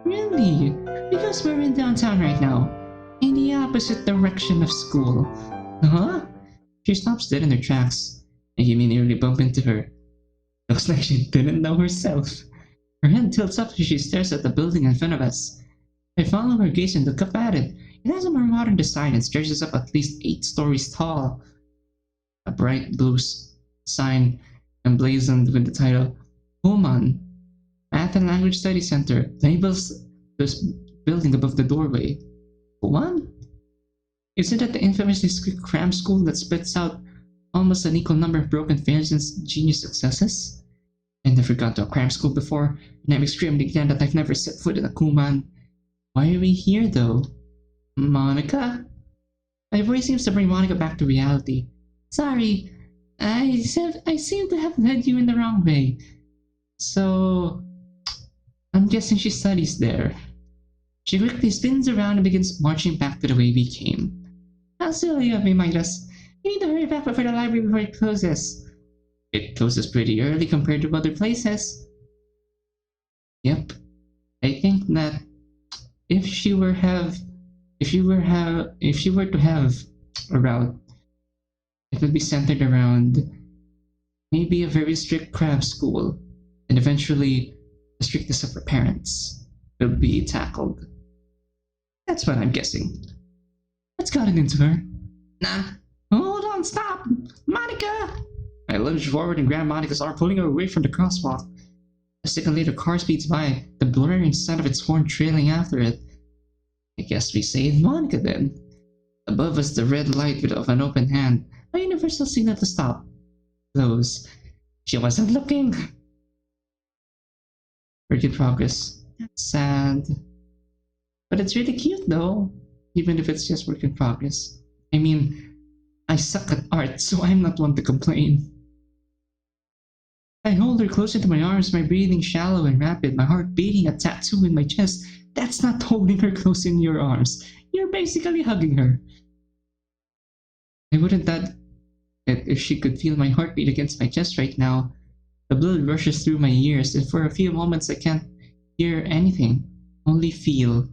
Really? Because we're in downtown right now. In the opposite direction of school. Huh? She stops dead in her tracks, and Yumi nearly bump into her. Looks like she didn't know herself. Her head tilts up as she stares at the building in front of us. I follow her gaze and look up at it. It has a more modern design and stretches up at least 8 stories tall. A bright blue sign emblazoned with the title Human Math and Language Study Center labels this building above the doorway. Human? Isn't it the infamously cram school that spits out almost an equal number of broken failures and genius successes? I never gone to a cram school before, and I'm extremely glad that I've never set foot in a Kuman. Why are we here, though? Monika? My voice seems to bring Monika back to reality. Sorry, I seem to have led you in the wrong way. So, I'm guessing she studies there. She quickly spins around and begins marching back to the way we came. How silly of me, Midas. You need to hurry back before the library before it closes. It closes pretty early compared to other places. Yep. I think that if she were to have a route, it would be centered around maybe a very strict craft school, and eventually the strictness of her parents will be tackled. That's what I'm guessing. What's gotten into her? Nah. Hold on, stop! Monika! I lunged forward and grabbed Monika's arm, pulling her away from the crosswalk. A second later, car speeds by, the blaring sound of its horn trailing after it. I guess we saved Monika then. Above us, the red light of an open hand, a universal signal to stop. Close. She wasn't looking. Work in progress. That's sad. But it's really cute though, even if it's just work in progress. I mean, I suck at art, so I'm not one to complain. I hold her close into my arms, my breathing shallow and rapid, my heart beating a tattoo in my chest. That's not holding her close in your arms. You're basically hugging her. I wouldn't doubt it if she could feel my heartbeat against my chest right now. The blood rushes through my ears, and for a few moments I can't hear anything, only feel.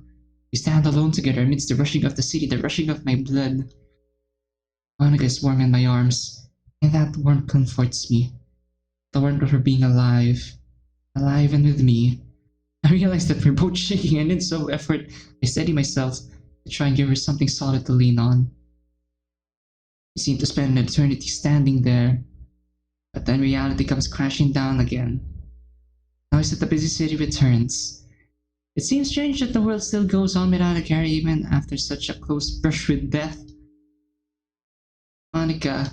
We stand alone together amidst the rushing of the city, the rushing of my blood. Monika is warm in my arms, and that warmth comforts me. The warmth of her being alive and with me. I realize that we're both shaking, and in some effort, I steady myself to try and give her something solid to lean on. We seem to spend an eternity standing there, but then reality comes crashing down again. Noise that the busy city returns. It seems strange that the world still goes on without a care even after such a close brush with death. Monika,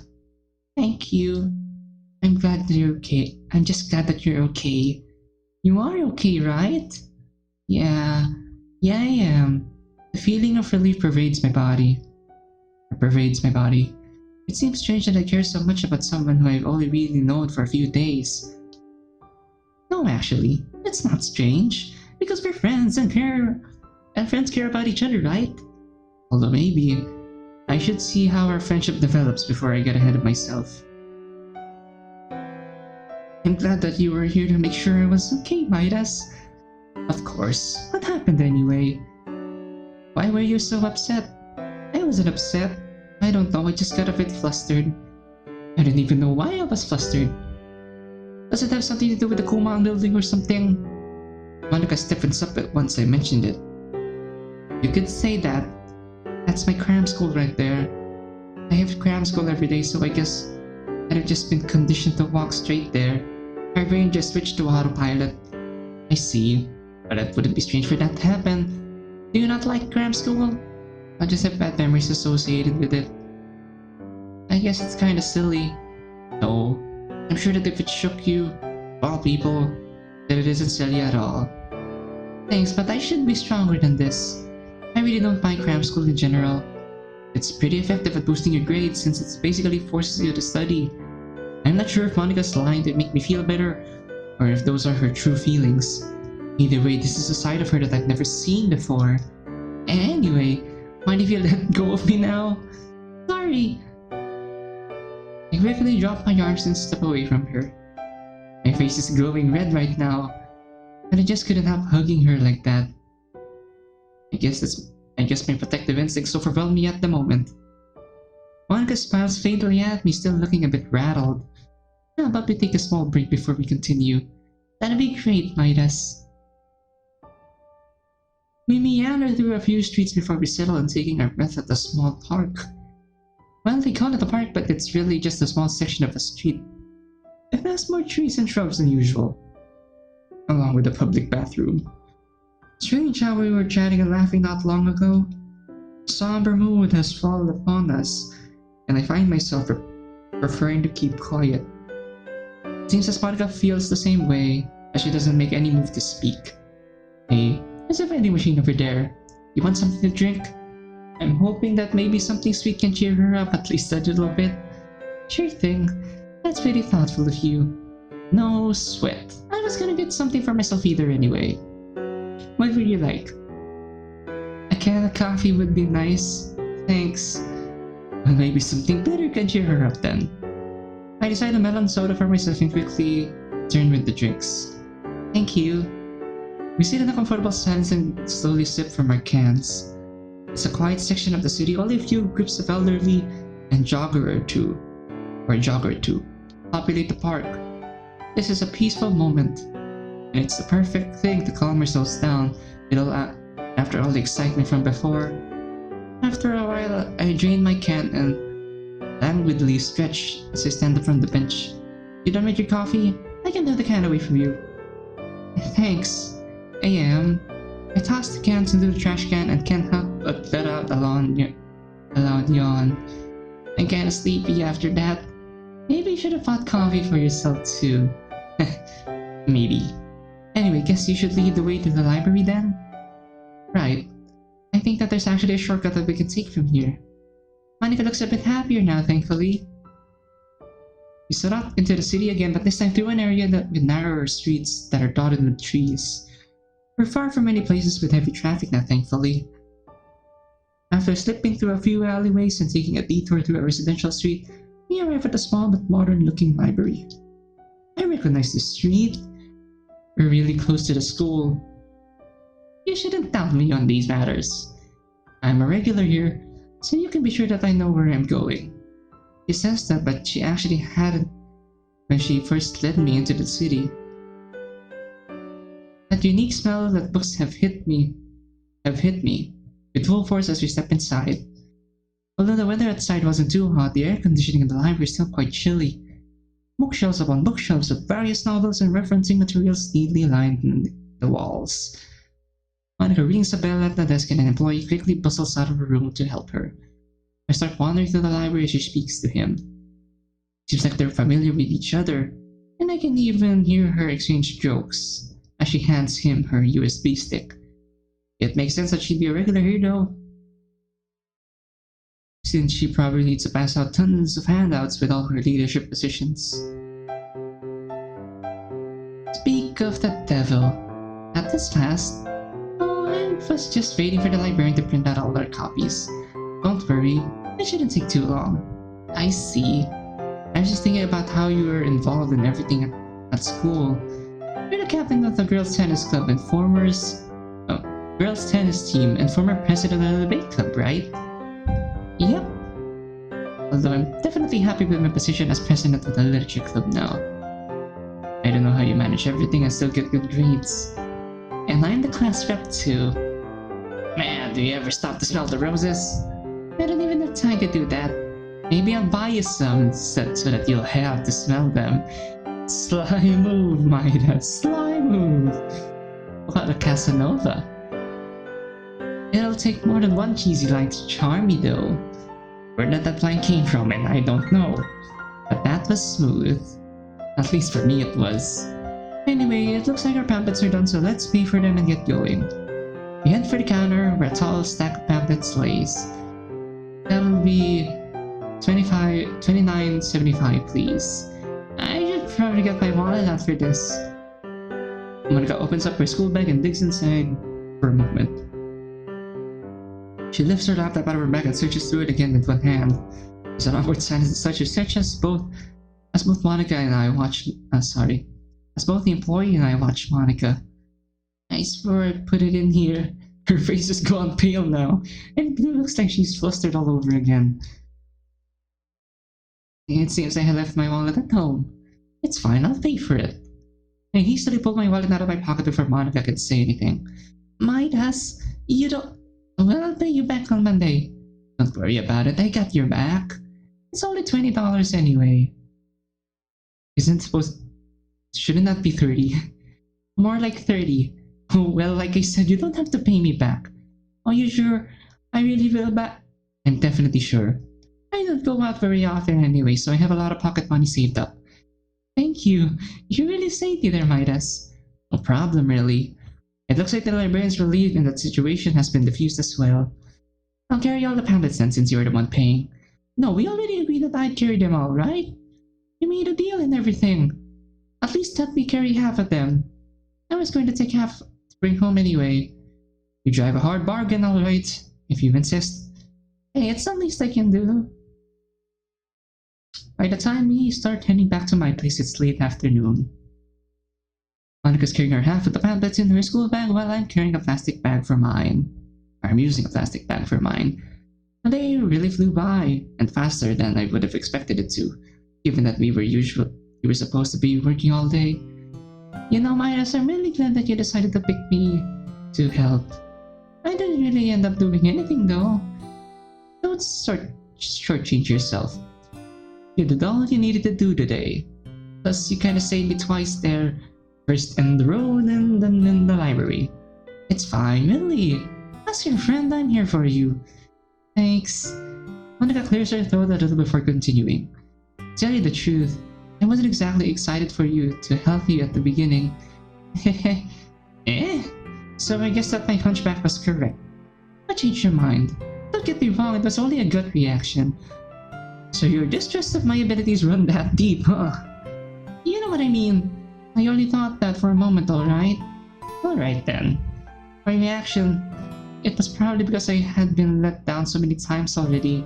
thank you. I'm glad that you're okay. I'm just glad that you're okay. You are okay, right? Yeah, I am. The feeling of relief pervades my body. It seems strange that I care so much about someone who I've only really known for a few days. No, actually, it's not strange, because we're friends and friends care about each other, right? Although maybe I should see how our friendship develops before I get ahead of myself. I'm glad that you were here to make sure I was okay, Midas. Of course. What happened anyway? Why were you so upset? I wasn't upset. I don't know, I just got a bit flustered. I didn't even know why I was flustered. Does it have something to do with the Kumon building or something? Monika stiffens up once I mentioned it. You could say that. That's my cram school right there. I have cram school every day, so I guess I'd have just been conditioned to walk straight there. My brain just switched to autopilot. I see, but it wouldn't be strange for that to happen. Do you not like cram school? I just have bad memories associated with it. I guess it's kinda silly. No, I'm sure that if it shook you, of all people, that it isn't silly at all. Thanks, but I should be stronger than this. I really don't mind cram school in general. It's pretty effective at boosting your grades since it basically forces you to study. I'm not sure if Monika's lying to make me feel better, or if those are her true feelings. Either way, this is a side of her that I've never seen before. Anyway, mind if you let go of me now? Sorry. I quickly drop my arms and step away from her. My face is glowing red right now, but I just couldn't help hugging her like that. I guess my protective instincts overwhelm me at the moment. Monika smiles faintly at me, still looking a bit rattled. How about we take a small break before we continue? That'd be great, Midas. We meander through a few streets before we settle on taking our breath at a small park. Well, they call it a park, but it's really just a small section of a street. It has more trees and shrubs than usual, along with a public bathroom. Strange how we were chatting and laughing not long ago. A somber mood has fallen upon us, and I find myself preferring to keep quiet. It seems as Monika feels the same way, as she doesn't make any move to speak. Hey, there's a vending machine over there. You want something to drink? I'm hoping that maybe something sweet can cheer her up at least a little bit. Sure thing. That's very thoughtful of you. No sweat. I was gonna get something for myself either anyway. What would you like? A can of coffee would be nice. Thanks. Well, maybe something better can cheer her up then. I decide a melon soda for myself and quickly turn with the drinks. Thank you. We sit in a comfortable silence and slowly sip from our cans. It's a quiet section of the city, only a few groups of elderly and jogger or two, populate the park. This is a peaceful moment, and it's the perfect thing to calm ourselves down after all the excitement from before. After a while, I drain my can and languidly stretch as I stand up from the bench. You done with your coffee? I can have the can away from you. Thanks. I am. I toss the cans into the trash can and can't help but let out a loud yawn. I'm kinda sleepy after that. Maybe you should have bought coffee for yourself too. Maybe. Anyway, guess you should lead the way to the library then? Right. I think that there's actually a shortcut that we can take from here. Monika looks a bit happier now, thankfully. We set out into the city again, but this time through an area with narrower streets that are dotted with trees. We're far from any places with heavy traffic now, thankfully. After slipping through a few alleyways and taking a detour through a residential street, we arrive at a small but modern-looking library. I recognize the street. We're really close to the school. You shouldn't doubt me on these matters. I'm a regular here, so you can be sure that I know where I'm going. She says that, but she actually hadn't when she first led me into the city. That unique smell that books have hit me with full force as we step inside. Although the weather outside wasn't too hot, the air conditioning in the library is still quite chilly. Bookshelves upon bookshelves of various novels and referencing materials neatly lined the walls. Monika rings a bell at the desk and an employee quickly bustles out of her room to help her. I start wandering through the library as she speaks to him. Seems like they're familiar with each other, and I can even hear her exchange jokes as she hands him her USB stick. It makes sense that she'd be a regular here though, since she probably needs to pass out tons of handouts with all her leadership positions. Speak of the devil. At this fast? Oh, I was just waiting for the librarian to print out all our copies. Don't worry, it shouldn't take too long. I see. I was just thinking about how you were involved in everything at school. You're the captain of the girls' tennis club and girls' tennis team and former president of the debate club, right? Yep. Although I'm definitely happy with my position as president of the literature club now. I don't know how you manage everything and still get good grades. And I'm the class rep too. Man, do you ever stop to smell the roses? I don't even have time to do that. Maybe I'll buy you some so that you'll have to smell them. Sly move, Midas. Sly move. What a Casanova. It'll take more than one cheesy line to charm me though. Where that line came from and I don't know. But that was smooth. At least for me it was. Anyway, it looks like our pamphlets are done, so let's pay for them and get going. We head for the counter where a tall stack of pamphlets lays. That'll be $29.75 please. I should probably get my wallet out for this. Monika opens up her school bag and digs inside for a moment. She lifts her laptop out of her bag and searches through it again with one hand. There's an awkward silence as such as both Monika and I watch as both the employee and I watch Monika. I swore I put it in here. Her face has gone pale now, and it looks like she's flustered all over again. It seems I had left my wallet at home. It's fine, I'll pay for it. I hastily pulled my wallet out of my pocket before Monika could say anything. Midas, you don't... Well, I'll pay you back on Monday. Don't worry about it, I got your back. It's only $20 anyway. Shouldn't that be 30? More like 30. Oh, well, like I said, you don't have to pay me back. Are you sure? I really will back. I'm definitely sure. I don't go out very often anyway, so I have a lot of pocket money saved up. Thank you. You really saved me there, Midas. No problem, really. It looks like the librarian's relieved and that situation has been diffused as well. I'll carry all the pamphlets then since you're the one paying. No, we already agreed that I'd carry them all, right? We made a deal and everything. At least let me carry half of them. I was going to take half to bring home anyway. You drive a hard bargain, alright, if you insist. Hey, it's the least I can do. By the time we start heading back to my place, it's late afternoon. Monika's carrying her half of the pamphlets in her school bag while I'm carrying a plastic bag for mine. Or I'm using a plastic bag for mine. The day really flew by, and faster than I would have expected it to, given that we were supposed to be working all day. You know, Midas, I'm really glad that you decided to pick me to help. I didn't really end up doing anything though. Don't shortchange yourself. You did all you needed to do today. Plus, you kinda saved me twice there. First in the road and then in the library. It's fine, really. As your friend, I'm here for you. Thanks. Monika clears her throat a little before continuing. To tell you the truth, I wasn't exactly excited for you to help you at the beginning. Eh? So I guess that my hunchback was correct. I changed your mind. Don't get me wrong, it was only a gut reaction. So you're distressed that my abilities run that deep, huh? You know what I mean. I only thought that for a moment, alright? Alright then. My reaction, it was probably because I had been let down so many times already.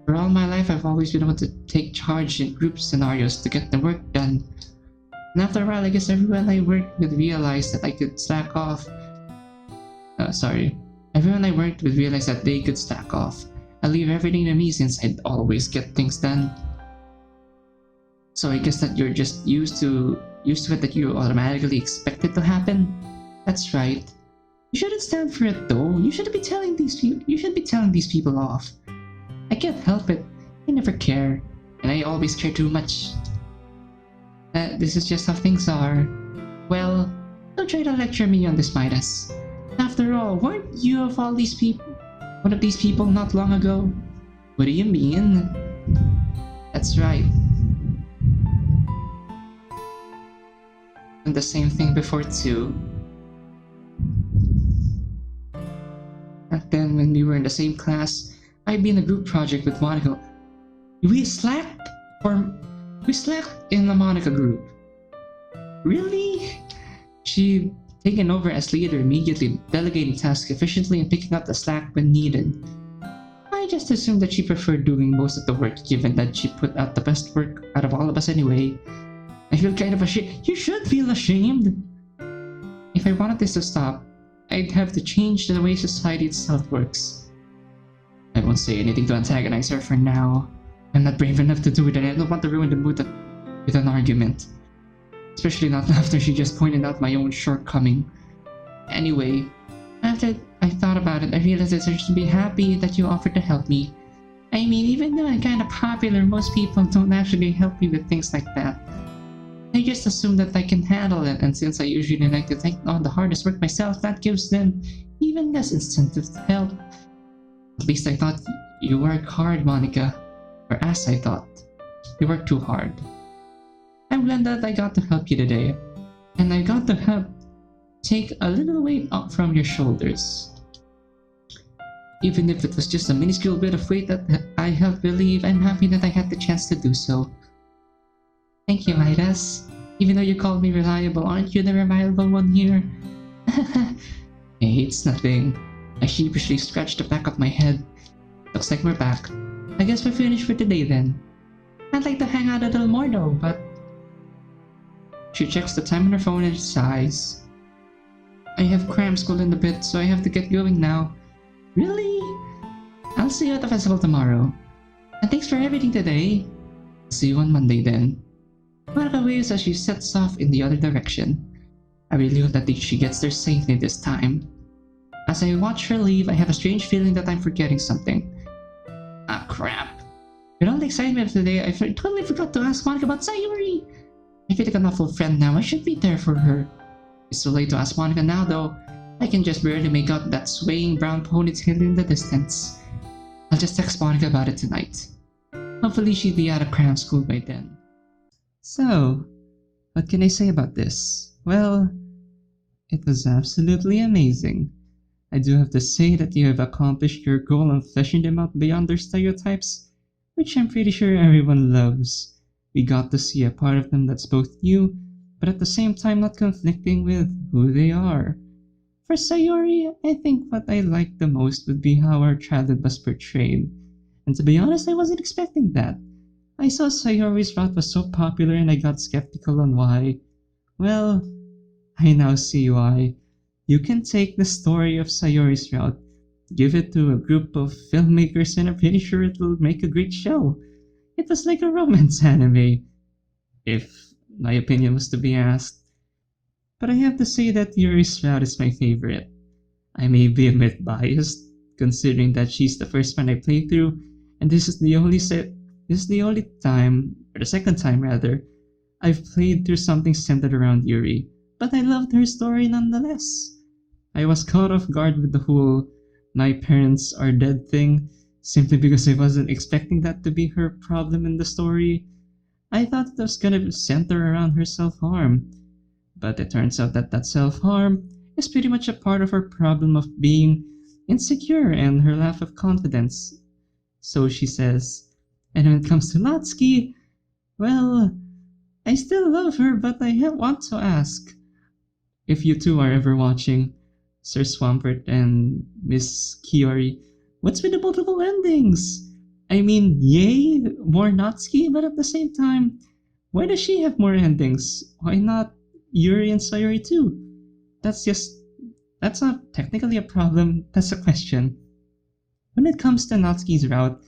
For all my life, I've always been able to take charge in group scenarios to get the work done. And after a while, I guess everyone I worked with realized that I could slack off. Everyone I worked with realized that they could slack off. I leave everything to me since I'd always get things done. So I guess that you're just used to it, that you automatically expect it to happen. That's right. You shouldn't stand for it though. You shouldn't be telling these people off. I can't help it. I never care, and I always care too much. This is just how things are. Well, don't try to lecture me on this, Midas. After all, weren't you one of these people not long ago? What do you mean? That's right. And the same thing before too. Back then, when we were in the same class, I'd be in a group project with Monika. We slacked in the Monika group. Really? She'd taken over as leader, immediately delegating tasks efficiently and picking up the slack when needed. I just assumed that she preferred doing most of the work, given that she put out the best work out of all of us anyway. I feel kind of ashamed. You should feel ashamed! If I wanted this to stop, I'd have to change the way society itself works. I won't say anything to antagonize her for now. I'm not brave enough to do it, and I don't want to ruin the mood with an argument. Especially not after she just pointed out my own shortcoming. Anyway, after I thought about it, I realized that I should be happy that you offered to help me. I mean, even though I'm kinda popular, most people don't actually help me with things like that. I just assume that I can handle it, and since I usually like to take on the hardest work myself, that gives them even less incentive to help. At least I thought you work hard, Monika. Or as I thought. You work too hard. I'm glad that I got to help you today. And I got to help take a little weight off from your shoulders. Even if it was just a minuscule bit of weight that I helped relieve, I'm happy that I had the chance to do so. Thank you, Midas. Even though you called me reliable, aren't you the reliable one here? Hey, it's nothing. I sheepishly scratched the back of my head. Looks like we're back. I guess we're finished for today then. I'd like to hang out a little more though, but... She checks the time on her phone and sighs. I have cram school in a bit, so I have to get going now. Really? I'll see you at the festival tomorrow. And thanks for everything today. See you on Monday then. Monika waves as she sets off in the other direction. I really hope that she gets there safely this time. As I watch her leave, I have a strange feeling that I'm forgetting something. Ah, crap. With all the excitement of today, I totally forgot to ask Monika about Sayuri. I feel like an awful friend now. I should be there for her. It's too late to ask Monika now, though. I can just barely make out that swaying brown ponytail in the distance. I'll just text Monika about it tonight. Hopefully she'd be out of cram school by then. So, what can I say about this? Well, it was absolutely amazing. I do have to say that you have accomplished your goal of fleshing them out beyond their stereotypes, which I'm pretty sure everyone loves. We got to see a part of them that's both new, but at the same time not conflicting with who they are. For Sayuri, I think what I liked the most would be how our childhood was portrayed. And to be honest, I wasn't expecting that. I saw Sayori's route was so popular and I got skeptical on why. Well, I now see why. You can take the story of Sayori's route, give it to a group of filmmakers, and I'm pretty sure it will make a great show. It was like a romance anime, if my opinion was to be asked. But I have to say that Yuri's route is my favorite. I may be a bit biased, considering that she's the first one I played through, and this is the only time, or the second time rather, I've played through something centered around Yuri, but I loved her story nonetheless. I was caught off guard with the whole "my parents are dead" thing, simply because I wasn't expecting that to be her problem in the story. I thought it was gonna center around her self-harm, but it turns out that self-harm is pretty much a part of her problem of being insecure and her lack of confidence. So she says. And when it comes to Natsuki, well, I still love her, but I want to ask, if you two are ever watching, Sir Swampert and Miss Kyoryii, what's with the multiple endings? I mean, yay, more Natsuki, but at the same time, why does she have more endings? Why not Yuri and Sayori too? That's not technically a problem, that's a question. When it comes to Natsuki's route,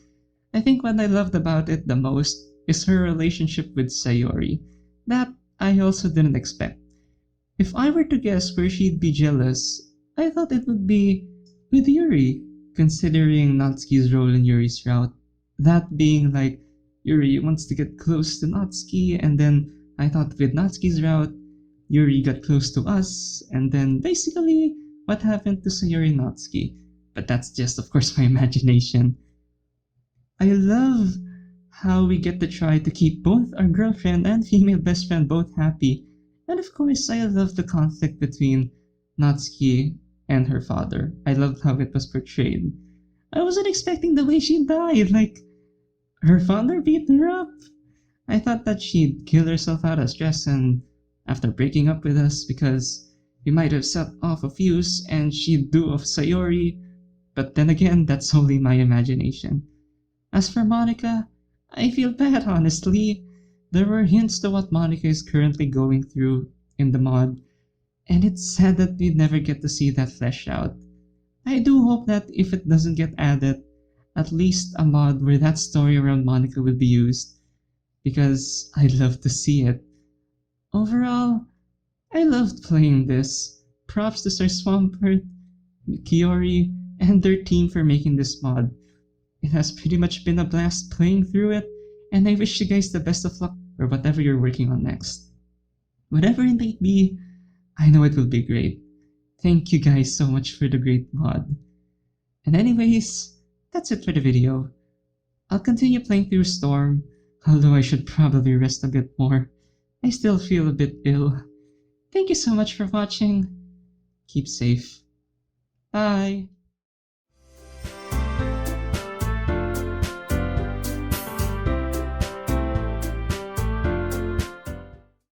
I think what I loved about it the most is her relationship with Sayori. That I also didn't expect. If I were to guess where she'd be jealous, I thought it would be with Yuri, considering Natsuki's role in Yuri's route. That being like, Yuri wants to get close to Natsuki, and then I thought with Natsuki's route, Yuri got close to us, and then basically what happened to Sayori and Natsuki. But that's just, of course, my imagination. I love how we get to try to keep both our girlfriend and female best friend both happy. And of course, I love the conflict between Natsuki and her father. I loved how it was portrayed. I wasn't expecting the way she died, like, her father beat her up. I thought that she'd kill herself out of stress and after breaking up with us because we might have set off a fuse and she'd do of Sayori, but then again, that's only my imagination. As for Monika, I feel bad honestly. There were hints to what Monika is currently going through in the mod, and it's sad that we never get to see that fleshed out. I do hope that if it doesn't get added, at least a mod where that story around Monika will be used, because I'd love to see it. Overall, I loved playing this. Props to Sir Swampert, Kyoryii, and their team for making this mod. It has pretty much been a blast playing through it, and I wish you guys the best of luck for whatever you're working on next. Whatever it may be, I know it will be great. Thank you guys so much for the great mod. And anyways, that's it for the video. I'll continue playing through Storm, although I should probably rest a bit more. I still feel a bit ill. Thank you so much for watching. Keep safe. Bye.